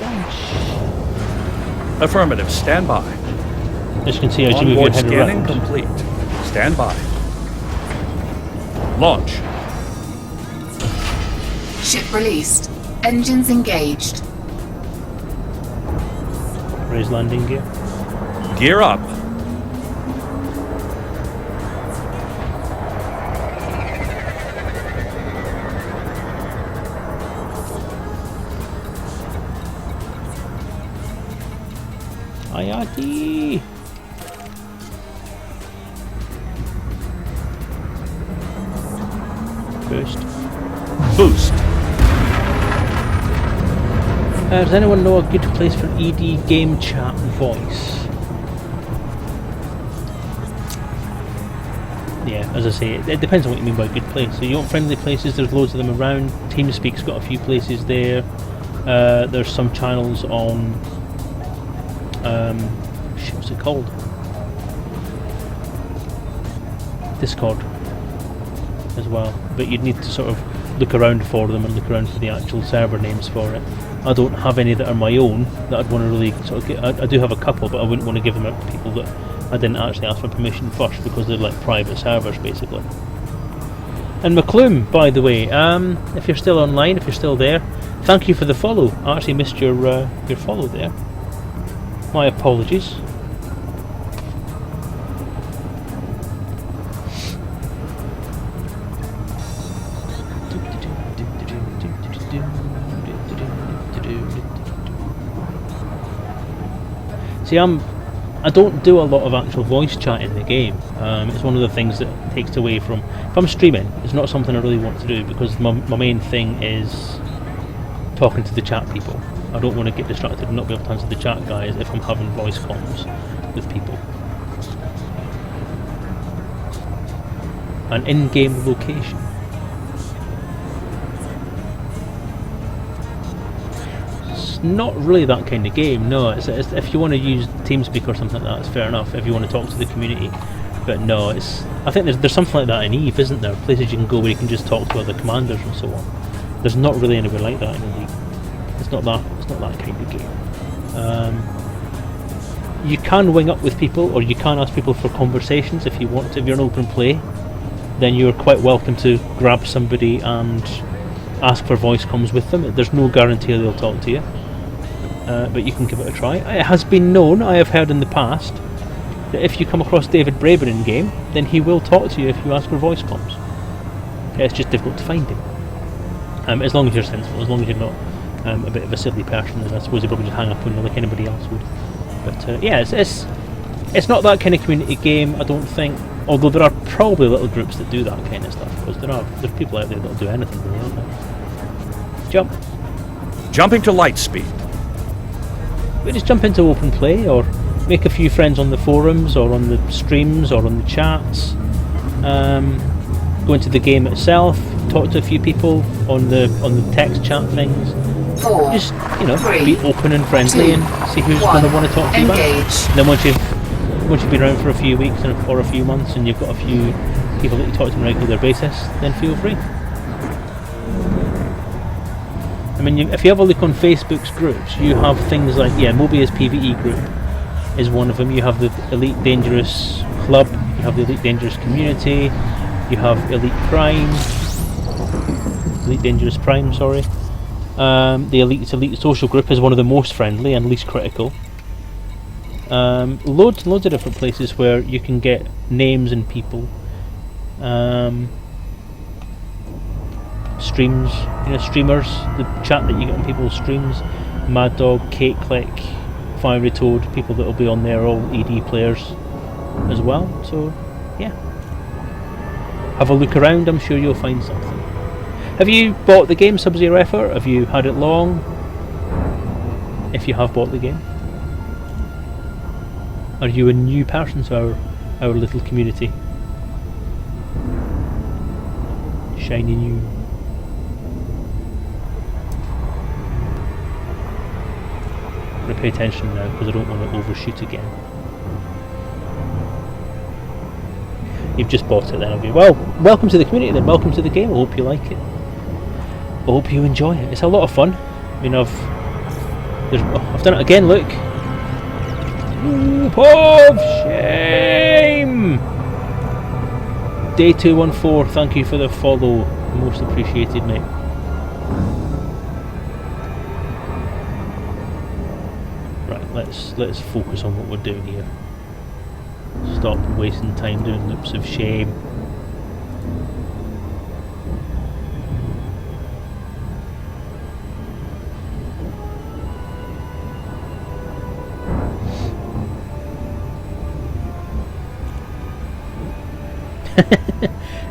Launch. Affirmative, stand by. As you can see, as you move your Onboard head scanning around. complete. Stand by. Launch. Ship released. Engines engaged. Raise landing gear. Gear up. Iyati! Boost. Boost. Does anyone know a good place for ED game chat voice? yeah, as I say, it depends on what you mean by a good place. So you want friendly places, there's loads of them around. TeamSpeak's got a few places there. There's some channels on what's it called? Discord as well. But you'd need to sort of look around for them and look around for the actual server names for it. I don't have any that are my own that I'd want to really sort of get. I do have a couple, but I wouldn't want to give them out to people that I didn't actually ask for permission first, because they're like private servers basically. And McClum, by the way, if you're still online, if you're still there, thank you for the follow. I actually missed your follow there. My apologies. See, I don't do a lot of actual voice chat in the game. It's one of the things that takes away from... If I'm streaming, it's not something I really want to do, because my main thing is talking to the chat people. I don't want to get distracted and not be able to answer the chat guys if I'm having voice comms with people. An in-game location. Not really that kind of game, no. It's if you want to use TeamSpeak or something like that, it's fair enough. If you want to talk to the community, but no, I think there's something like that in Eve, isn't there? Places you can go where you can just talk to other commanders and so on. There's not really anywhere like that in League. It's not that kind of game. You can wing up with people, or you can ask people for conversations if you want to. If you're an open play, then you're quite welcome to grab somebody and ask for voice comms with them. There's no guarantee they'll talk to you. But you can give it a try. It has been known, I have heard in the past, that if you come across David Braben in game, then he will talk to you if you ask for voice comms. It's just difficult to find him. As long as you're sensible, as long as you're not a bit of a silly person, then I suppose he'll probably just hang up on you like anybody else would. But yeah, it's not that kind of community game, I don't think. Although there are probably little groups that do that kind of stuff, because there's people out there that'll do anything really, aren't there? Jump. Jumping to light speed. We just jump into open play, or make a few friends on the forums, or on the streams, or on the chats. Go into the game itself, talk to a few people on the text chat things. Just be open and friendly and see who's going to want to talk to you back. And then once you've been around for a few weeks or a few months, and you've got a few people that you talk to on a regular basis, then feel free. I mean, if you have a look on Facebook's groups, you have things like, Mobia's PvE group is one of them. You have the Elite Dangerous Club, you have the Elite Dangerous Community, you have Elite Dangerous Prime, sorry. The Elite Social group is one of the most friendly and least critical. Loads of different places where you can get names and people. Streams, streamers, the chat that you get on people's streams. Mad Dog, Cake Click, Fiery Toad, people that will be on there, all ED players as well. So, yeah. Have a look around, I'm sure you'll find something. Have you bought the game, Sub-Zero Effort? Have you had it long? If you have bought the game. Are you a new person to our little community? Shiny new. I'm going to pay attention now because I don't want to overshoot again. You've just bought it then, have you? Well, welcome to the community then, welcome to the game. I hope you like it. I hope you enjoy it. It's a lot of fun. I mean, I've done it again, look. Heap of shame! Day214, thank you for the follow. Most appreciated, mate. Right, let's focus on what we're doing here. Stop wasting time doing loops of shame.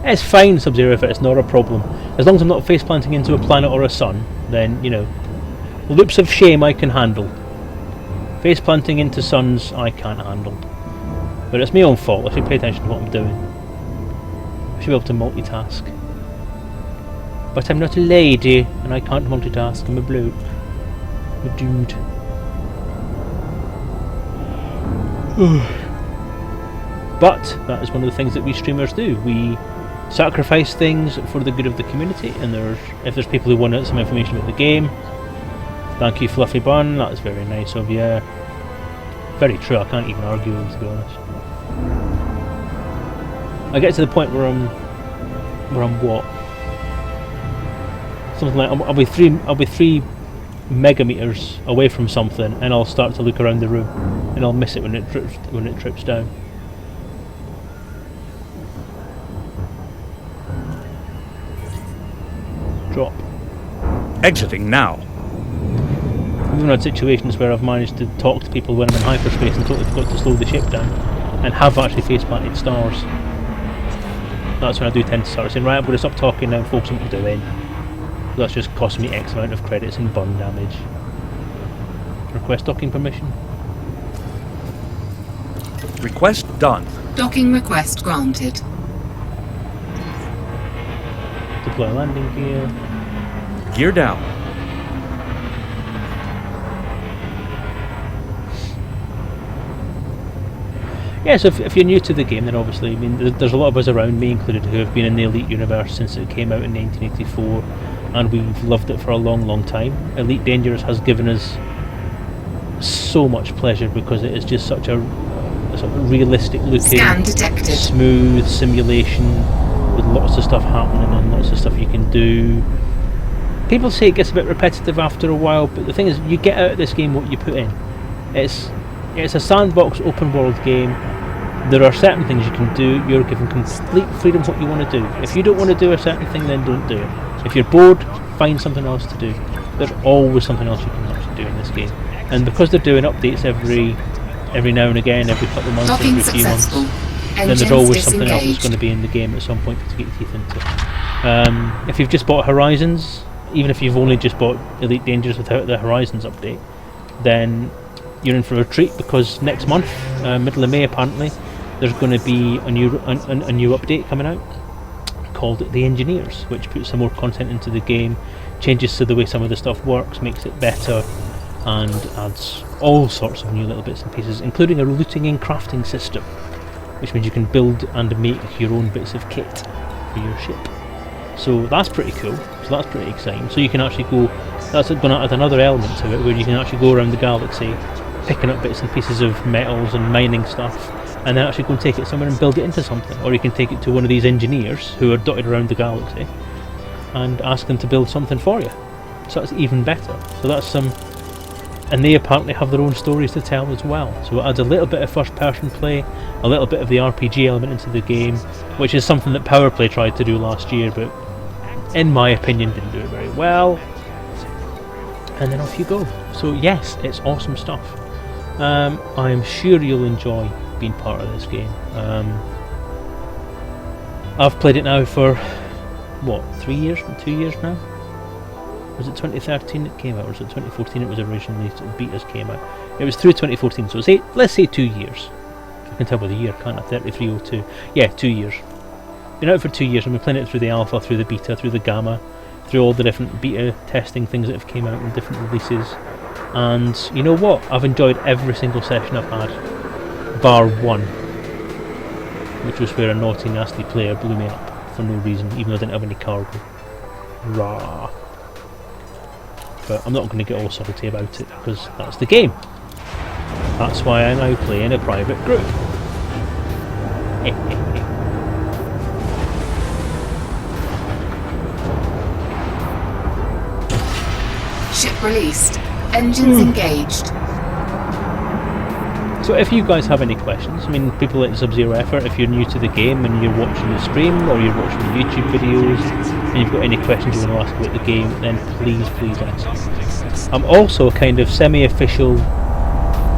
It's fine, Sub-Zero, if it's not a problem. As long as I'm not face planting into a planet or a sun, then, loops of shame I can handle. Face planting into suns I can't handle. But it's my own fault, I should pay attention to what I'm doing. should be able to multitask. But I'm not a lady, and I can't multitask. I'm a bloke. I'm a dude. But that is one of the things that we streamers do. We sacrifice things for the good of the community, and if there's people who want some information about the game, thank you, Fluffy Bun. That's very nice of you. Very true. I can't even argue with it, to be honest. I get to the point where I'm what? Something like I'll be 3 megameters away from something, and I'll start to look around the room, and I'll miss it when it trips down. Drop. Exiting now. I've even had situations where I've managed to talk to people when I'm in hyperspace and totally forgot to slow the ship down, and have actually face planted stars. That's when I do tend to start saying, right, I'm going to stop talking now and focus on what I'm doing. That's just cost me X amount of credits and burn damage. Request docking permission. Request done. Docking request granted. Deploy landing gear. Gear down. Yeah, so if you're new to the game, then obviously, I mean, there's a lot of us around, me included, who have been in the Elite universe since it came out in 1984, and we've loved it for a long, long time. Elite Dangerous has given us so much pleasure because it is just such a sort of realistic looking, Scan detected. smooth simulation with lots of stuff happening and lots of stuff you can do. People say it gets a bit repetitive after a while, but the thing is, you get out of this game what you put in. It's a sandbox open world game. There are certain things you can do. You're given complete freedom what you want to do. If you don't want to do a certain thing, then don't do it. If you're bored, find something else to do. There's always something else you can actually do in this game. And because they're doing updates every now and again, every couple of months, Docking every few months, successful. then there's Engines always something else that's disengaged. going to be in the game at some point to get your teeth into. If you've just bought Horizons, even if you've only just bought Elite Dangerous without the Horizons update, then you're in for a treat, because next month, middle of May apparently, there's going to be a new update coming out called The Engineers, which puts some more content into the game, changes to the way some of the stuff works, makes it better, and adds all sorts of new little bits and pieces, including a looting and crafting system, which means you can build and make your own bits of kit for your ship. So that's pretty cool. So that's pretty exciting. So you can actually go, that's going to add another element to it, where you can actually go around the galaxy picking up bits and pieces of metals and mining stuff, and then actually go and take it somewhere and build it into something. Or you can take it to one of these engineers who are dotted around the galaxy and ask them to build something for you. So that's even better. So that's some, and they apparently have their own stories to tell as well. So it adds a little bit of first person play, a little bit of the RPG element into the game, which is something that Powerplay tried to do last year, but in my opinion didn't do it very well. And then off you go. So yes, it's awesome stuff. I'm sure you'll enjoy being part of this game. I've played it now for what, 3 years? 2 years now? Was it 2013 it came out, or was it 2014 it was originally, betas came out? It was through 2014, so let's say 2 years. I can tell by the year, can't I? 3302. Yeah, 2 years. Been out for 2 years, and we're playing it through the alpha, through the beta, through the gamma, through all the different beta testing things that have came out in different releases. And you know what? I've enjoyed every single session I've had, bar one, which was where a naughty, nasty player blew me up for no reason, even though I didn't have any cargo. Rah. But I'm not going to get all salty about it, because that's the game. That's why I now play in a private group. Ship released. Engines engaged. So if you guys have any questions, I mean, people like Sub-Zero Effort, if you're new to the game and you're watching the stream or you're watching the YouTube videos and you've got any questions you want to ask about the game, then please ask. I'm also a kind of semi-official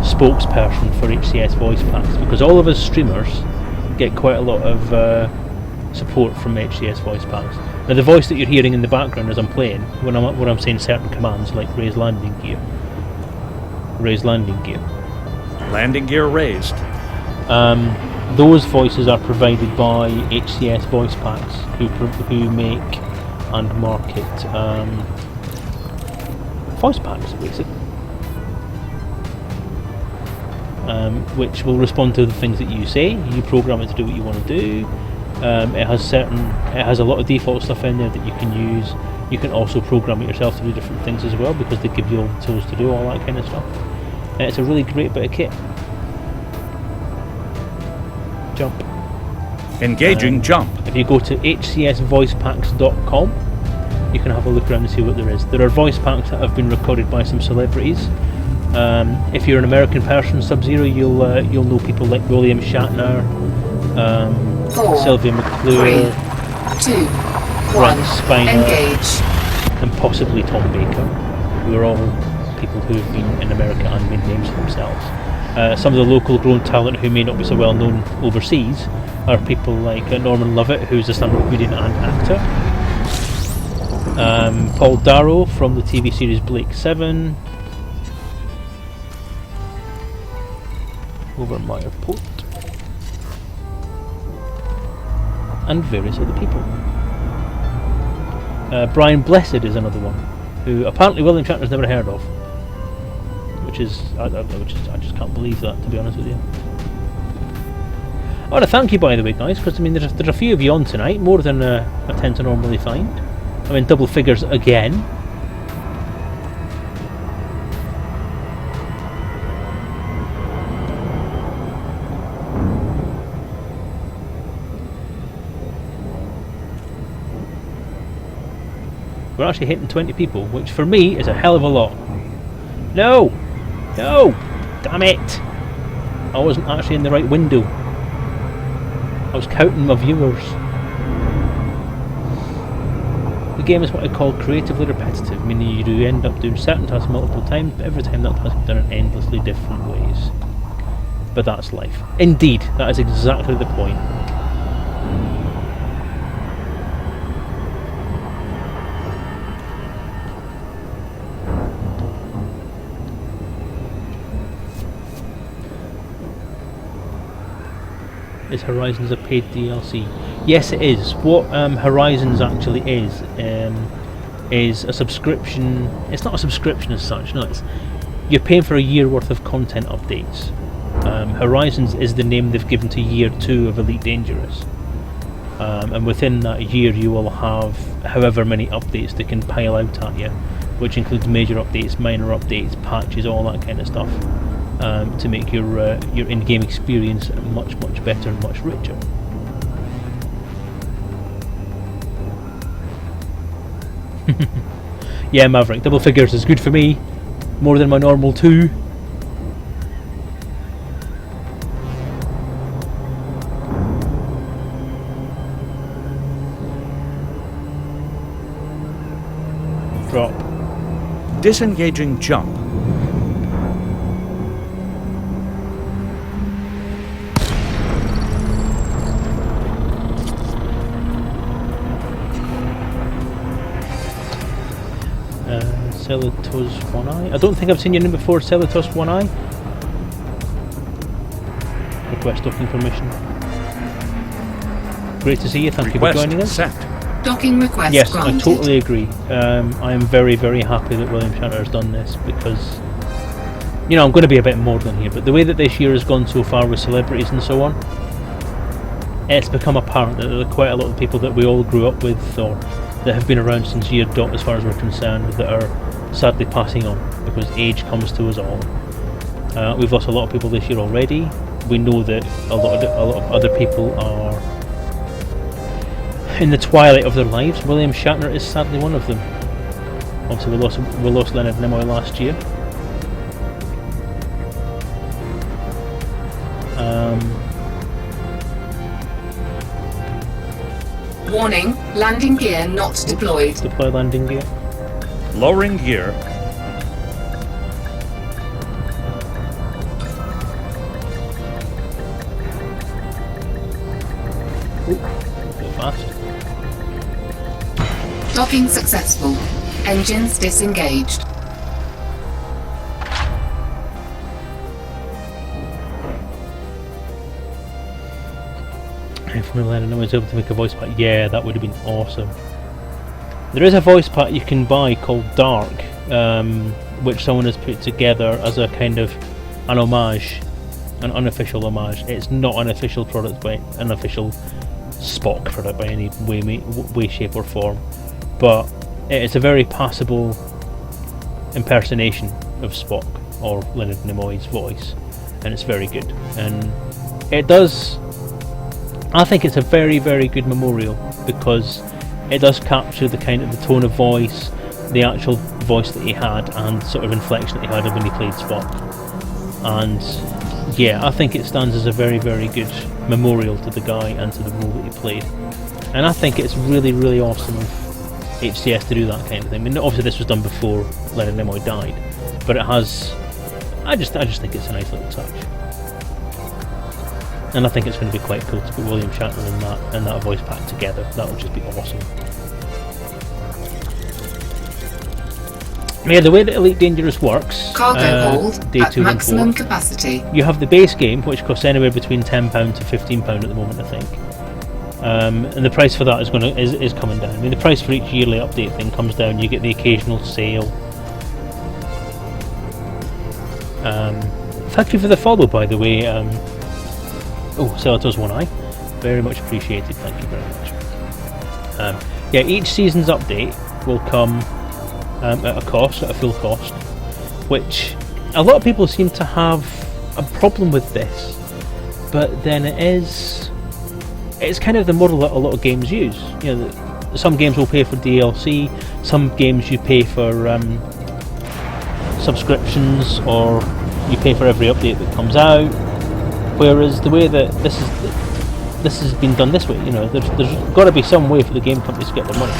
spokesperson for HCS Voice Packs, because all of us streamers get quite a lot of support from HCS Voice Packs. Now the voice that you're hearing in the background as I'm playing, when I'm saying certain commands like raise landing gear, Landing gear raised. Those voices are provided by HCS Voice Packs, who make and market voice packs, basically, which will respond to the things that you say. You program it to do what you want to do. It has a lot of default stuff in there that you can use. You can also program it yourself to do different things as well, because they give you all the tools to do all that kind of stuff. It's a really great bit of kit. Jump. Engaging jump. If you go to hcsvoicepacks.com, you can have a look around and see what there is. There are voice packs that have been recorded by some celebrities. If you're an American person, Sub-Zero, you'll know people like William Shatner, Sylvia McClure, 3, 2, 1. Brent Spiner, Engage. and possibly Tom Baker, who are all people who have been in America and made names for themselves. Some of the local grown talent who may not be so well known overseas are people like Norman Lovett, who's a stand-up comedian and actor. Paul Darrow from the TV series Blake 7. Overmeyer Pote. And various other people. Brian Blessed is another one, who apparently William Shatner's never heard of. Which is I just can't believe that, to be honest with you. I want to thank you, by the way, guys, because I mean there's a few of you on tonight, more than I tend to normally find. I mean, double figures again. We're actually hitting 20 people, which for me is a hell of a lot. No! No! Damn it! I wasn't actually in the right window. I was counting my viewers. The game is what I call creatively repetitive, meaning you do end up doing certain tasks multiple times, but every time that task is done in endlessly different ways. But that's life. Indeed, that is exactly the point. Is Horizons a paid DLC? Yes, it is. What Horizons actually is a subscription. It's not a subscription as such. No, you're paying for a year worth of content updates. Horizons is the name they've given to year 2 of Elite Dangerous, and within that year you will have however many updates they can pile out at you, which includes major updates, minor updates, patches, all that kind of stuff. To make your in-game experience much better and much richer. Yeah, Maverick, double figures is good for me, more than my normal 2. Drop. Disengaging jump. Celitos One Eye. I don't think I've seen your name before, Celitos One Eye. Request docking permission. Great to see you, thank you for joining us. Sent. Docking request Yes, granted. I totally agree. I am very, very happy that William Shatner has done this, because, you know, I'm going to be a bit maudlin here, but the way that this year has gone so far with celebrities and so on, it's become apparent that there are quite a lot of people that we all grew up with, or that have been around since year dot as far as we're concerned, that are sadly passing on, because age comes to us all. We've lost a lot of people this year already. We know that a lot of other people are in the twilight of their lives. William Shatner is sadly one of them. Obviously we lost Leonard Nimoy last year. Warning, landing gear not deployed. Deploy landing gear. Lowering gear. Ooh, a bit fast. Docking successful. Engines disengaged. If Millennium was able to make a voice pack, yeah, that would have been awesome. There is a voice pack you can buy called Dark, which someone has put together as a kind of an homage, an unofficial homage. It's not an official product by an official Spock product by any way, shape or form, but it's a very passable impersonation of Spock or Leonard Nimoy's voice, and it's very good. And it does, I think it's a very, very good memorial because it does capture the kind of the tone of voice, the actual voice that he had, and sort of inflection that he had when he played Spock. And yeah, I think it stands as a very, very good memorial to the guy and to the role that he played. And I think it's really, really awesome of HCS to do that kind of thing. I mean, obviously this was done before Leonard Nimoy died, but it has. I just think it's a nice little touch. And I think it's going to be quite cool to put William Shatner and that voice pack together. That would just be awesome. Yeah, the way that Elite Dangerous works, Cargo hold day at 2 and 4, maximum capacity. you have the base game, which costs anywhere between £10 to £15 at the moment, I think. And the price for that is coming down. I mean, the price for each yearly update thing comes down. You get the occasional sale. Thank you for the follow, by the way. Selato's One Eye, very much appreciated. Thank you very much. Yeah, each season's update will come at a full cost, which a lot of people seem to have a problem with this, but then it's kind of the model that a lot of games use. You know, some games will pay for DLC, some games you pay for subscriptions, or you pay for every update that comes out. Whereas the way that this has been done this way, you know, there's got to be some way for the game companies to get their money.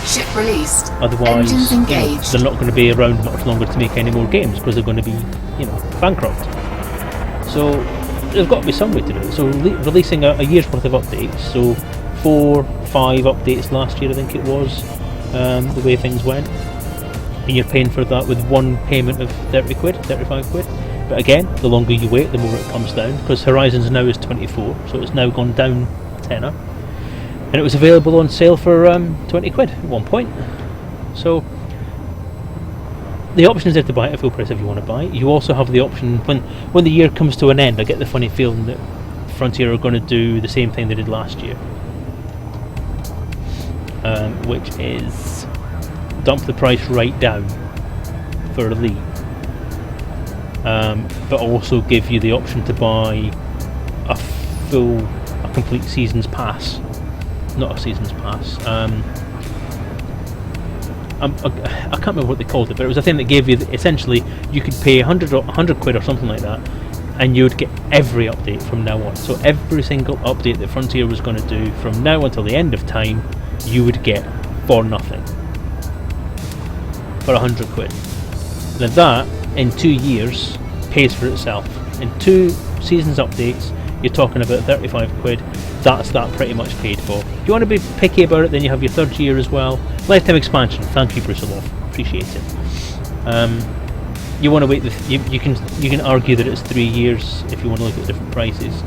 Ship released. Otherwise, Engines you know, engaged. they're not going to be around much longer to make any more games because they're going to be, you know, bankrupt. So there's got to be some way to do it. So releasing a year's worth of updates, so 4-5 updates last year, I think it was, the way things went, and you're paying for that with one payment of 30 quid, 35 quid. But again, the longer you wait, the more it comes down, because Horizons now is 24, so it's now gone down a tenner, and it was available on sale for 20 quid at one point. So the option is there to buy it at full price if you want to buy it. You also have the option when the year comes to an end. I get the funny feeling that Frontier are going to do the same thing they did last year, which is dump the price right down for Elite, but also give you the option to buy a complete season's pass. Not a season's pass. I can't remember what they called it, but it was a thing that gave you essentially you could pay 100 quid or something like that, and you would get every update from now on. So every single update that Frontier was going to do from now until the end of time, you would get for nothing, for 100 quid. Now that in 2 years pays for itself. In 2 seasons updates, you're talking about 35 quid. That's that pretty much paid for. If you want to be picky about it, then you have your 3rd year as well. Lifetime expansion. Thank you, Bruceloff. Appreciate it. You want to wait. You can argue that it's 3 years if you want to look at different prices,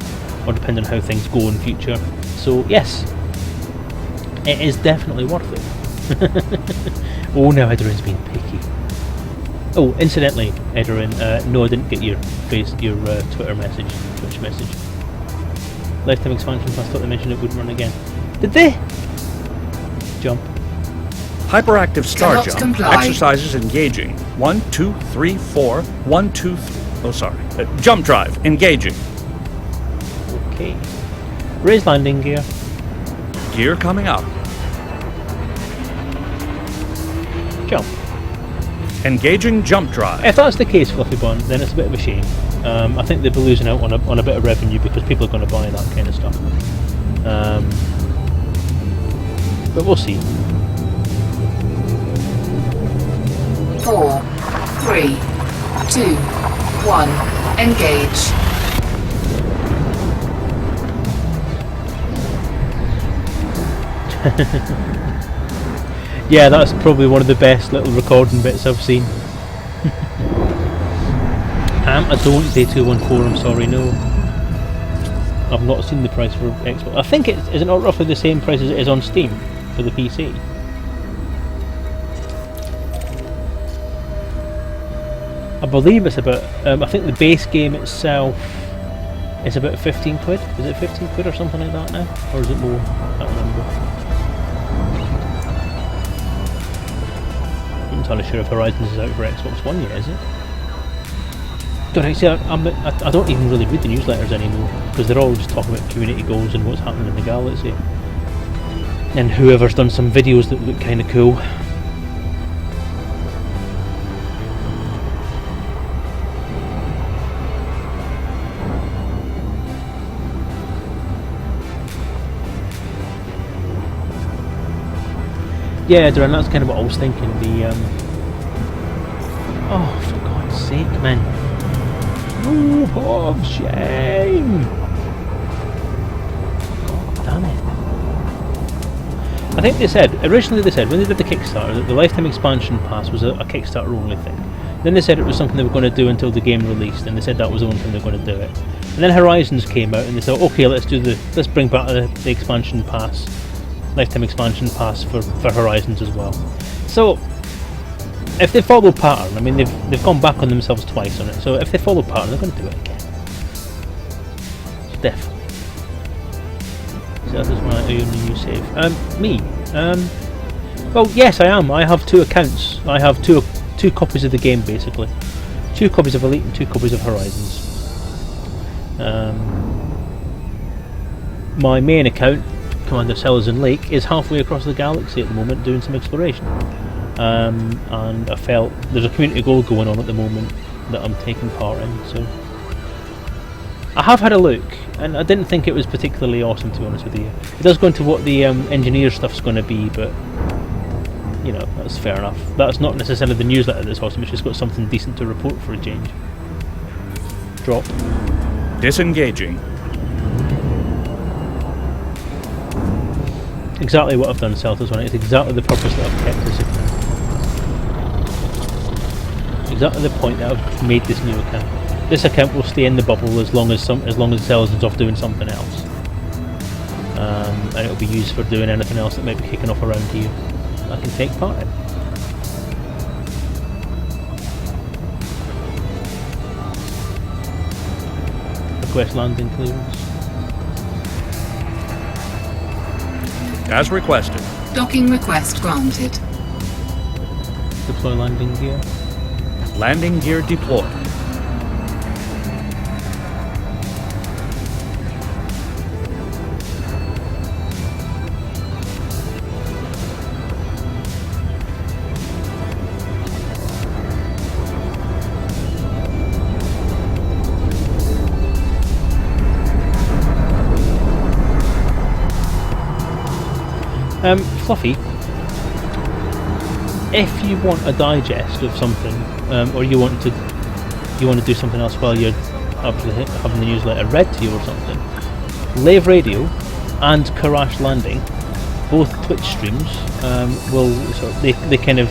or depending on how things go in future. So yes, it is definitely worth it. Oh, now Edorin's being picky. Oh, incidentally, Edorin, no, I didn't get your Twitter message, Twitch message. Lifetime expansion pass, thought they mentioned it wouldn't run again. Did they? Jump. Hyperactive star Cannot jump comply. exercises engaging. 1, 2, 3, 4. 1, 2, 3. Oh, sorry. Jump drive engaging. Okay. Raise landing gear. Gear coming up. Jump. Engaging jump drive. If that's the case, Fluffy Bun, then it's a bit of a shame. I think they'll be losing out on a bit of revenue because people are going to buy that kind of stuff. But we'll see. 4, 3, 2, 1. Engage. Yeah, that's probably one of the best little recording bits I've seen. I don't, Day 214, I'm sorry, no. I've not seen the price for Xbox. I think is it not roughly the same price as it is on Steam for the PC? I believe it's about. I think the base game itself is about 15 quid. Is it 15 quid or something like that now, or is it more? I can't remember. I'm not entirely sure if Horizons is out for Xbox One yet, is it? God, actually, I don't even really read the newsletters anymore because they're all just talking about community goals and what's happening in the galaxy. And whoever's done some videos that look kind of cool. Yeah, Duran, that's kind of what I was thinking. The oh, for God's sake, man! Move of shame! God damn it! I think originally they said when they did the Kickstarter that the Lifetime Expansion Pass was a Kickstarter only thing. Then they said it was something they were going to do until the game released, and they said that was the only thing they were going to do it. And then Horizons came out, and they said, okay, let's bring back the expansion pass. Lifetime Expansion Pass for Horizons as well. So, if they follow pattern, I mean they've gone back on themselves twice on it. So if they follow pattern, they're going to do it again. Definitely. So that's when I own a new save. Me. Well, yes, I am. I have 2 accounts. I have two copies of the game basically. 2 copies of Elite and 2 copies of Horizons. My main account, Commander Selezen Lake, is halfway across the galaxy at the moment doing some exploration, and I felt there's a community goal going on at the moment that I'm taking part in, so I have had a look and I didn't think it was particularly awesome, to be honest with you. It does go into what the engineer stuff's going to be, but you know, that's fair enough. That's not necessarily the newsletter that's awesome, it's just got something decent to report for a change. Drop. Disengaging. Exactly what I've done, Celtics one. It's exactly the purpose that I've kept this account. Exactly the point that I've made this new account. This account will stay in the bubble as long as Selezen's off doing something else, and it'll be used for doing anything else that might be kicking off around here. I can take part in. Request landing clearance. As requested. Docking request granted. Deploy landing gear. Landing gear deployed. Fluffy, if you want a digest of something, or you want to do something else while you're having the newsletter read to you or something, Lave Radio and Karash Landing, both Twitch streams, they kind of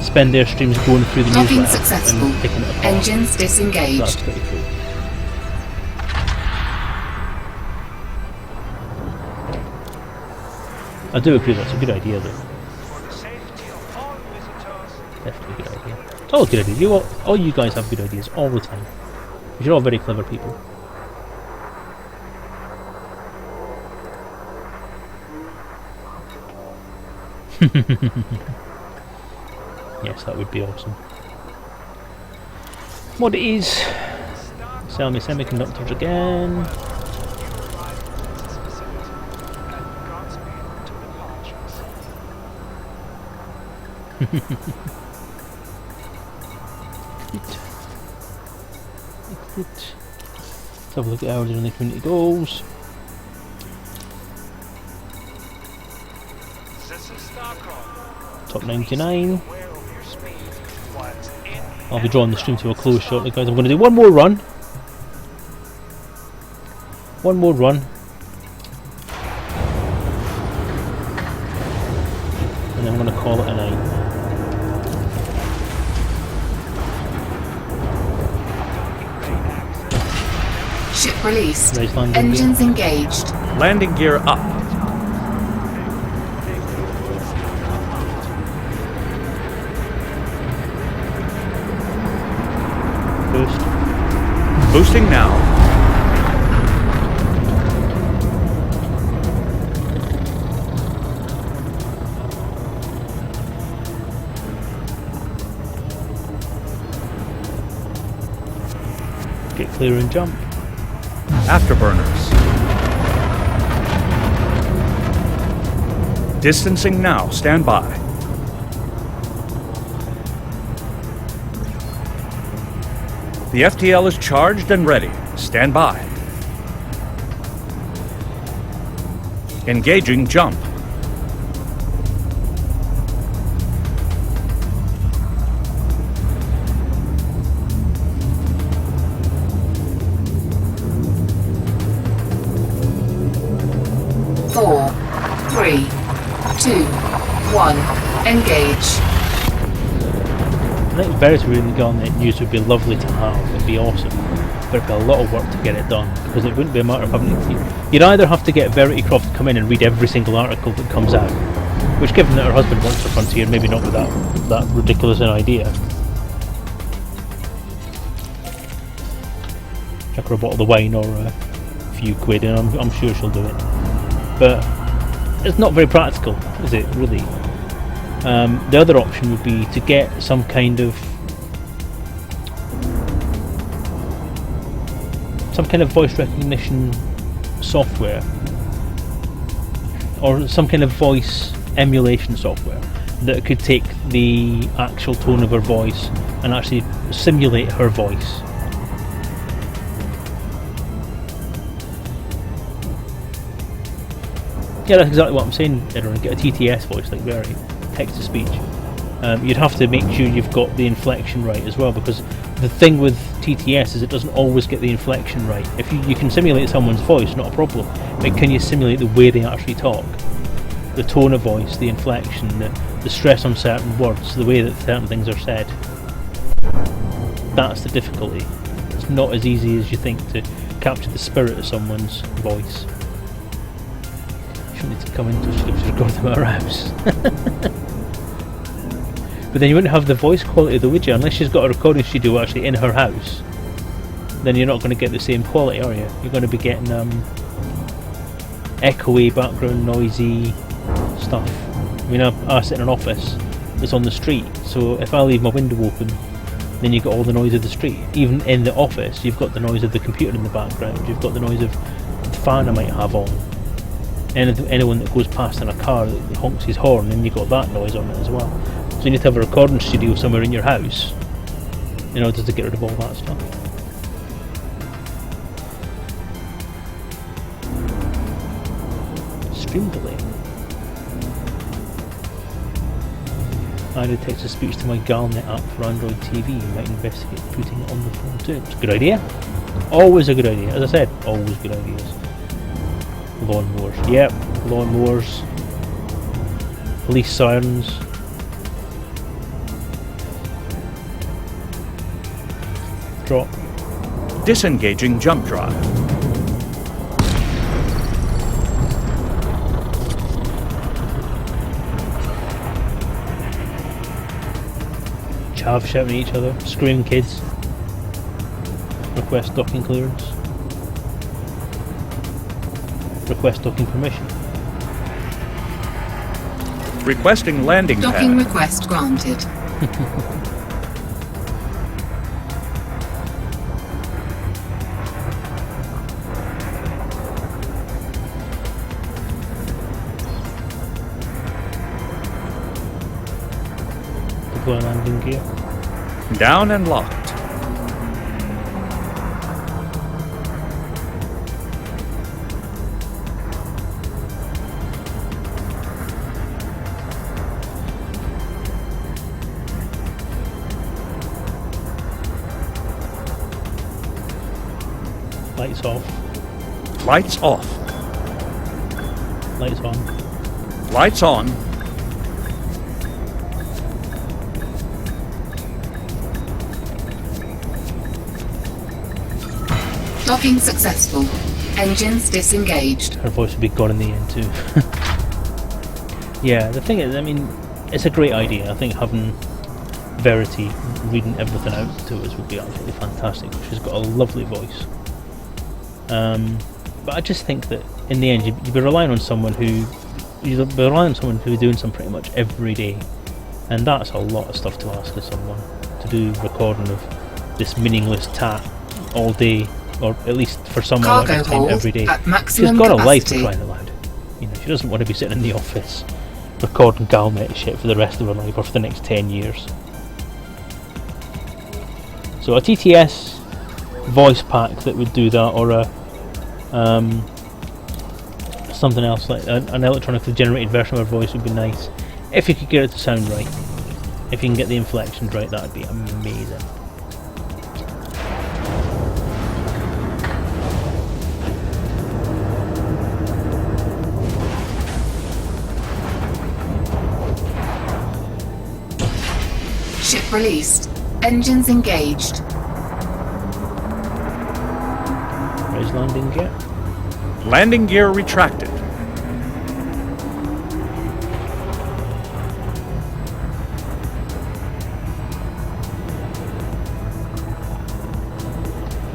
spend their streams going through the Docking newsletter successful. and picking it apart. Engines disengaged. That's pretty cool. I do agree that's a good idea though. For the safety of all visitors, Definitely a good idea. It's all a good idea. All you guys have good ideas all the time. You're all very clever people. Yes, that would be awesome. What it is? Sell me semiconductors again. Let's have a look at ours in the community goals. this is Starcom. Top 99. Aware of your speed whilst in I'll be drawing the stream to a close shortly, guys. I'm going to do one more run. One more run. And then I'm going to call it a night. Ship released. Raise landing gear. Engines engaged. Landing gear up. Boost. Boosting now. Get clear and jump. Afterburners. Distancing now. Stand by. The FTL is charged and ready. Stand by. Engaging jump. Four, three, two, one. Engage. I think Verity really got on that news would be lovely to have. It'd be awesome. But it'd be a lot of work to get it done. Because it wouldn't be a matter of having to... You'd either have to get Verity Croft to come in and read every single article that comes out. Which, given that her husband wants the Frontier, maybe not with that ridiculous an idea. Chuck her a bottle of wine or a few quid and I'm sure she'll do it. But it's not very practical, is it, really? The other option would be to get some kind of voice recognition software or some kind of voice emulation software that could take the actual tone of her voice and actually simulate her voice. Yeah, that's exactly what I'm saying, Edward. Get a TTS voice like Verity, text-to-speech. You'd have to make sure you've got the inflection right as well, because the thing with TTS is it doesn't always get the inflection right. If you can simulate someone's voice, not a problem, but can you simulate the way they actually talk? The tone of voice, the inflection, the stress on certain words, the way that certain things are said. That's the difficulty. It's not as easy as you think to capture the spirit of someone's voice. She'll need to come into she lives record them at her house. But then you wouldn't have the voice quality though, would you? Unless she's got a recording studio actually in her house, then you're not going to get the same quality, are you? You're going to be getting echoey, background noisy stuff. I mean, I sit in an office that's on the street, so if I leave my window open, then you've got all the noise of the street. Even in the office, you've got the noise of the computer in the background, you've got the noise of the fan I might have on. Anyone that goes past in a car that honks his horn, then you've got that noise on it as well. So you need to have a recording studio somewhere in your house in order to get rid of all that stuff. Stream delay. Added text-to-speech to my Galnet app for Android TV. You might investigate putting it on the phone too. It's a good idea. Always a good idea. As I said, always good ideas. Lawnmowers. Yep, lawnmowers. Police sirens. Drop. Disengaging jump drive. Chav shouting at each other. Screaming kids. Request docking clearance. Request docking permission. Requesting landing Docking pad. request granted. Deploy landing gear. Down and locked. Lights off. Lights off. Lights on. Lights on. Docking successful. Engines disengaged. Her voice would be gone in the end too. Yeah, the thing is, I mean, it's a great idea. I think having Verity reading everything out to us would be absolutely fantastic. She's got a lovely voice. But I just think that in the end, you'd be relying on someone who's doing something pretty much every day, and that's a lot of stuff to ask of someone to do recording of this meaningless tat all day, or at least for some amount Cargo of time hold every day. at She's maximum got a life for capacity. crying out loud. You know, she doesn't want to be sitting in the office recording Galnet shit for the rest of her life or for the next 10 years. So a TTS voice pack that would do that, or a something else like an electronically generated version of her voice would be nice. If you could get it to sound right, if you can get the inflections right, that would be amazing. Ship released. Engines engaged. Where's landing gear? Landing gear retracted.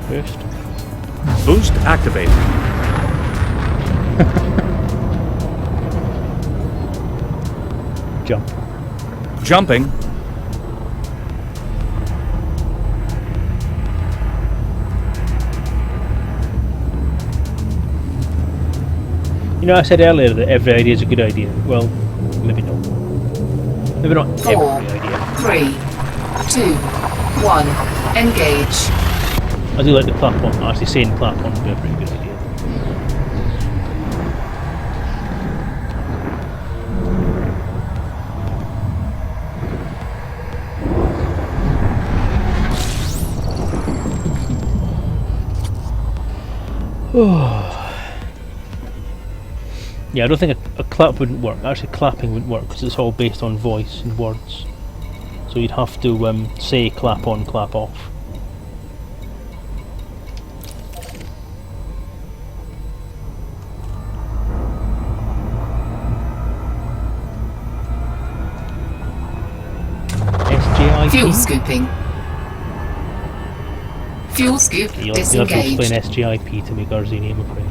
First. Boost activated. Jump. Jumping. You know, I said earlier that every idea is a good idea. Well, maybe not. Maybe not 4, every idea. 3, 2, 1. Engage. I do like the clap on. Actually, saying clap on would be a pretty good idea. Yeah, I don't think a clap wouldn't work. Actually, clapping wouldn't work because it's all based on voice and words. So you'd have to say clap on, clap off. SGIP? Fuel scooping. Fuel scoop You'll have to explain disengaged. SGIP to me, Garzini, I'm afraid.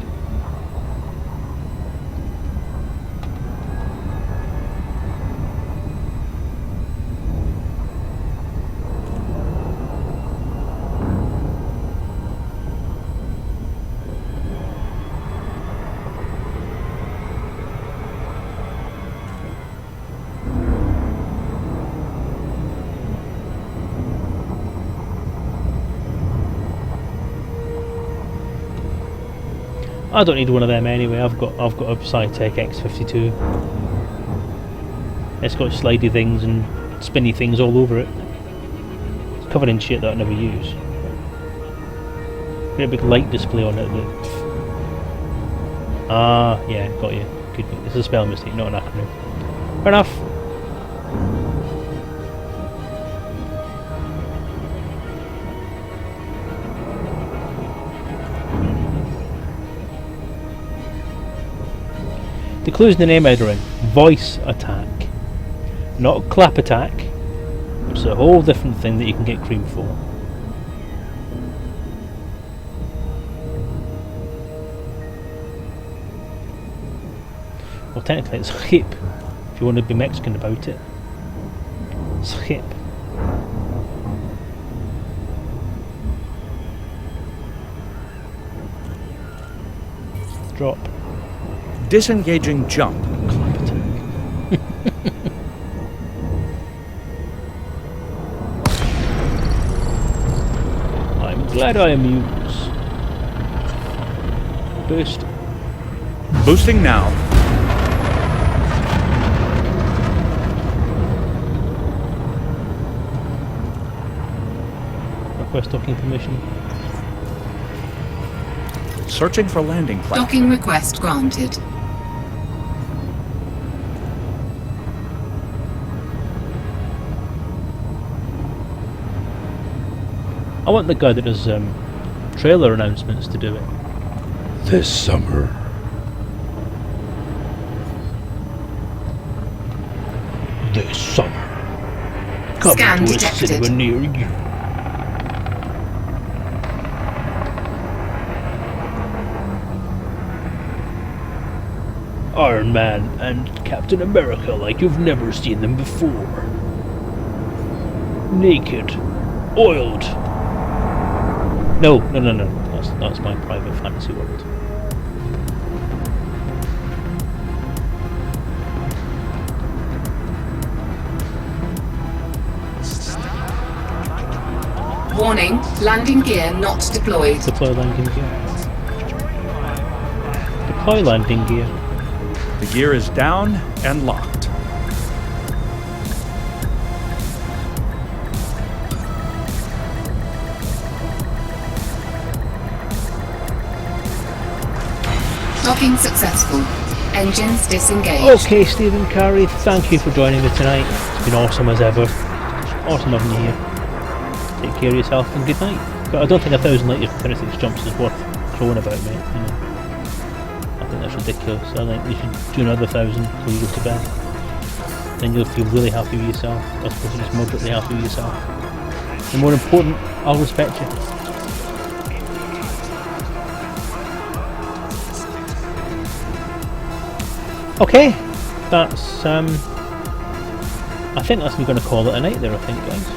I don't need one of them anyway. I've got a Cytec X52. It's got slidey things and spinny things all over it. It's covered in shit that I never use. Got a big light display on it that... Ah, yeah, got you. Good. It's a spell mistake, not an acronym. Fair enough. The clue's in the name, Edwin. Voice attack. Not clap attack. It's a whole different thing that you can get cream for. Well, technically it's hip, if you want to be Mexican about it. It's hip. Drop. Disengaging jump. Clap attack. I'm glad I amuse. Boost. Boosting now. Request docking permission. Searching for landing platform. Docking request granted. I want the guy that does trailer announcements to do it. This summer. This summer. Coming Scan to a detected. cinema near you. Iron Man and Captain America like you've never seen them before. Naked. Oiled. No. That's my private fantasy world. Warning, landing gear not deployed. Deploy landing gear. Deploy landing gear. The gear is down and locked. Docking successful. Engines disengaged. Okay, Stephen Carey, thank you for joining me tonight. It's been awesome as ever. Awesome having you here. Take care of yourself and good night. But I don't think 1,000 liters for 36 jumps is worth crowing about, mate. You know, I think that's ridiculous. I think you should do another 1,000 before you go to bed. Then you'll feel really happy with yourself, as opposed to just moderately happy with yourself. And more important, I'll respect you. Okay, that's I think that's me going to call it a night there, I think, guys.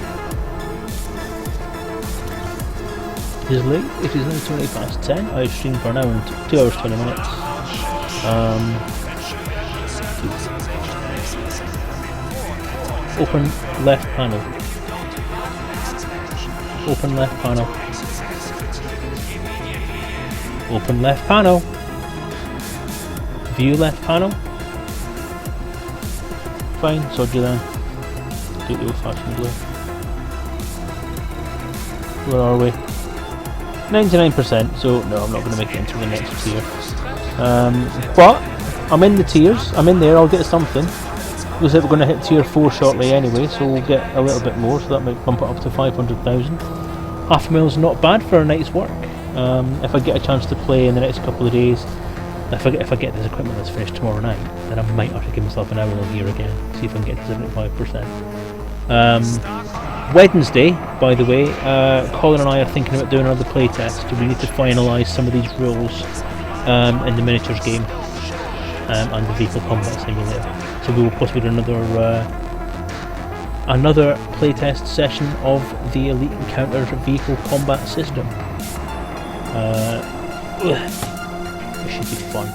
It is late, it is now 20 past 10. I've streamed for an hour and 2 hours 20 minutes. Open left panel. Open left panel. Open left panel. View left panel. Fine, sod you then. Do it the old fashioned way. Where are we? 99%, so no, I'm not going to make it into the next tier. But I'm in the tiers, I'm in there, I'll get something. Looks like we're going to hit tier 4 shortly anyway, so we'll get a little bit more, so that might bump it up to 500,000. $500,000 not bad for a night's work. If I get a chance to play in the next couple of days, if I get this equipment that's finished tomorrow night, then I might have to give myself an hour here again, see if I can get to 75%. Wednesday, by the way, Colin and I are thinking about doing another playtest. We need to finalise some of these rules in the miniatures game and the vehicle combat simulator. So we will possibly do another playtest session of the Elite Encounters vehicle combat system. It should be fun.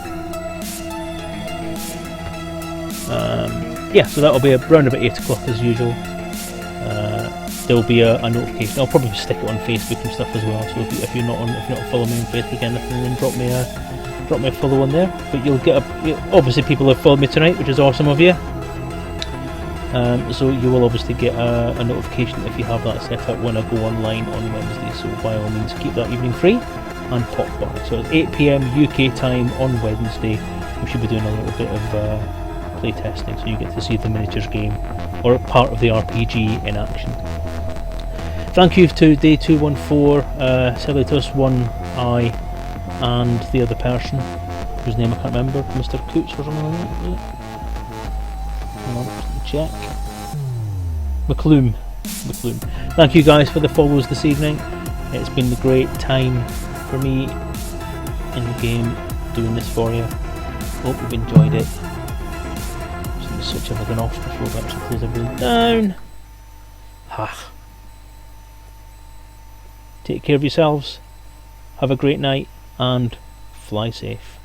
Yeah, so that'll be around about 8 o'clock as usual. There will be a notification. I'll probably stick it on Facebook and stuff as well. So if you're not following me on Facebook or anything, then drop me a follow on there. But you'll get obviously people have followed me tonight, which is awesome of you. So you will obviously get a notification if you have that set up when I go online on Wednesday. So by all means, keep that evening free and pop by. So it's 8 PM UK time on Wednesday. We should be doing a little bit of play testing, so you get to see the miniatures game or part of the RPG in action. Thank you to Day 214, Selezen1I, and the other person whose name I can't remember, Mr. Coots or something like that. Was it? Hang on, just check. McClume. Thank you guys for the follows this evening. It's been a great time for me in the game doing this for you. Hope you've enjoyed it. Just going to switch everything off before we actually close everything down. Take care of yourselves, have a great night, and fly safe.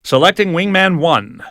Selecting Wingman 1.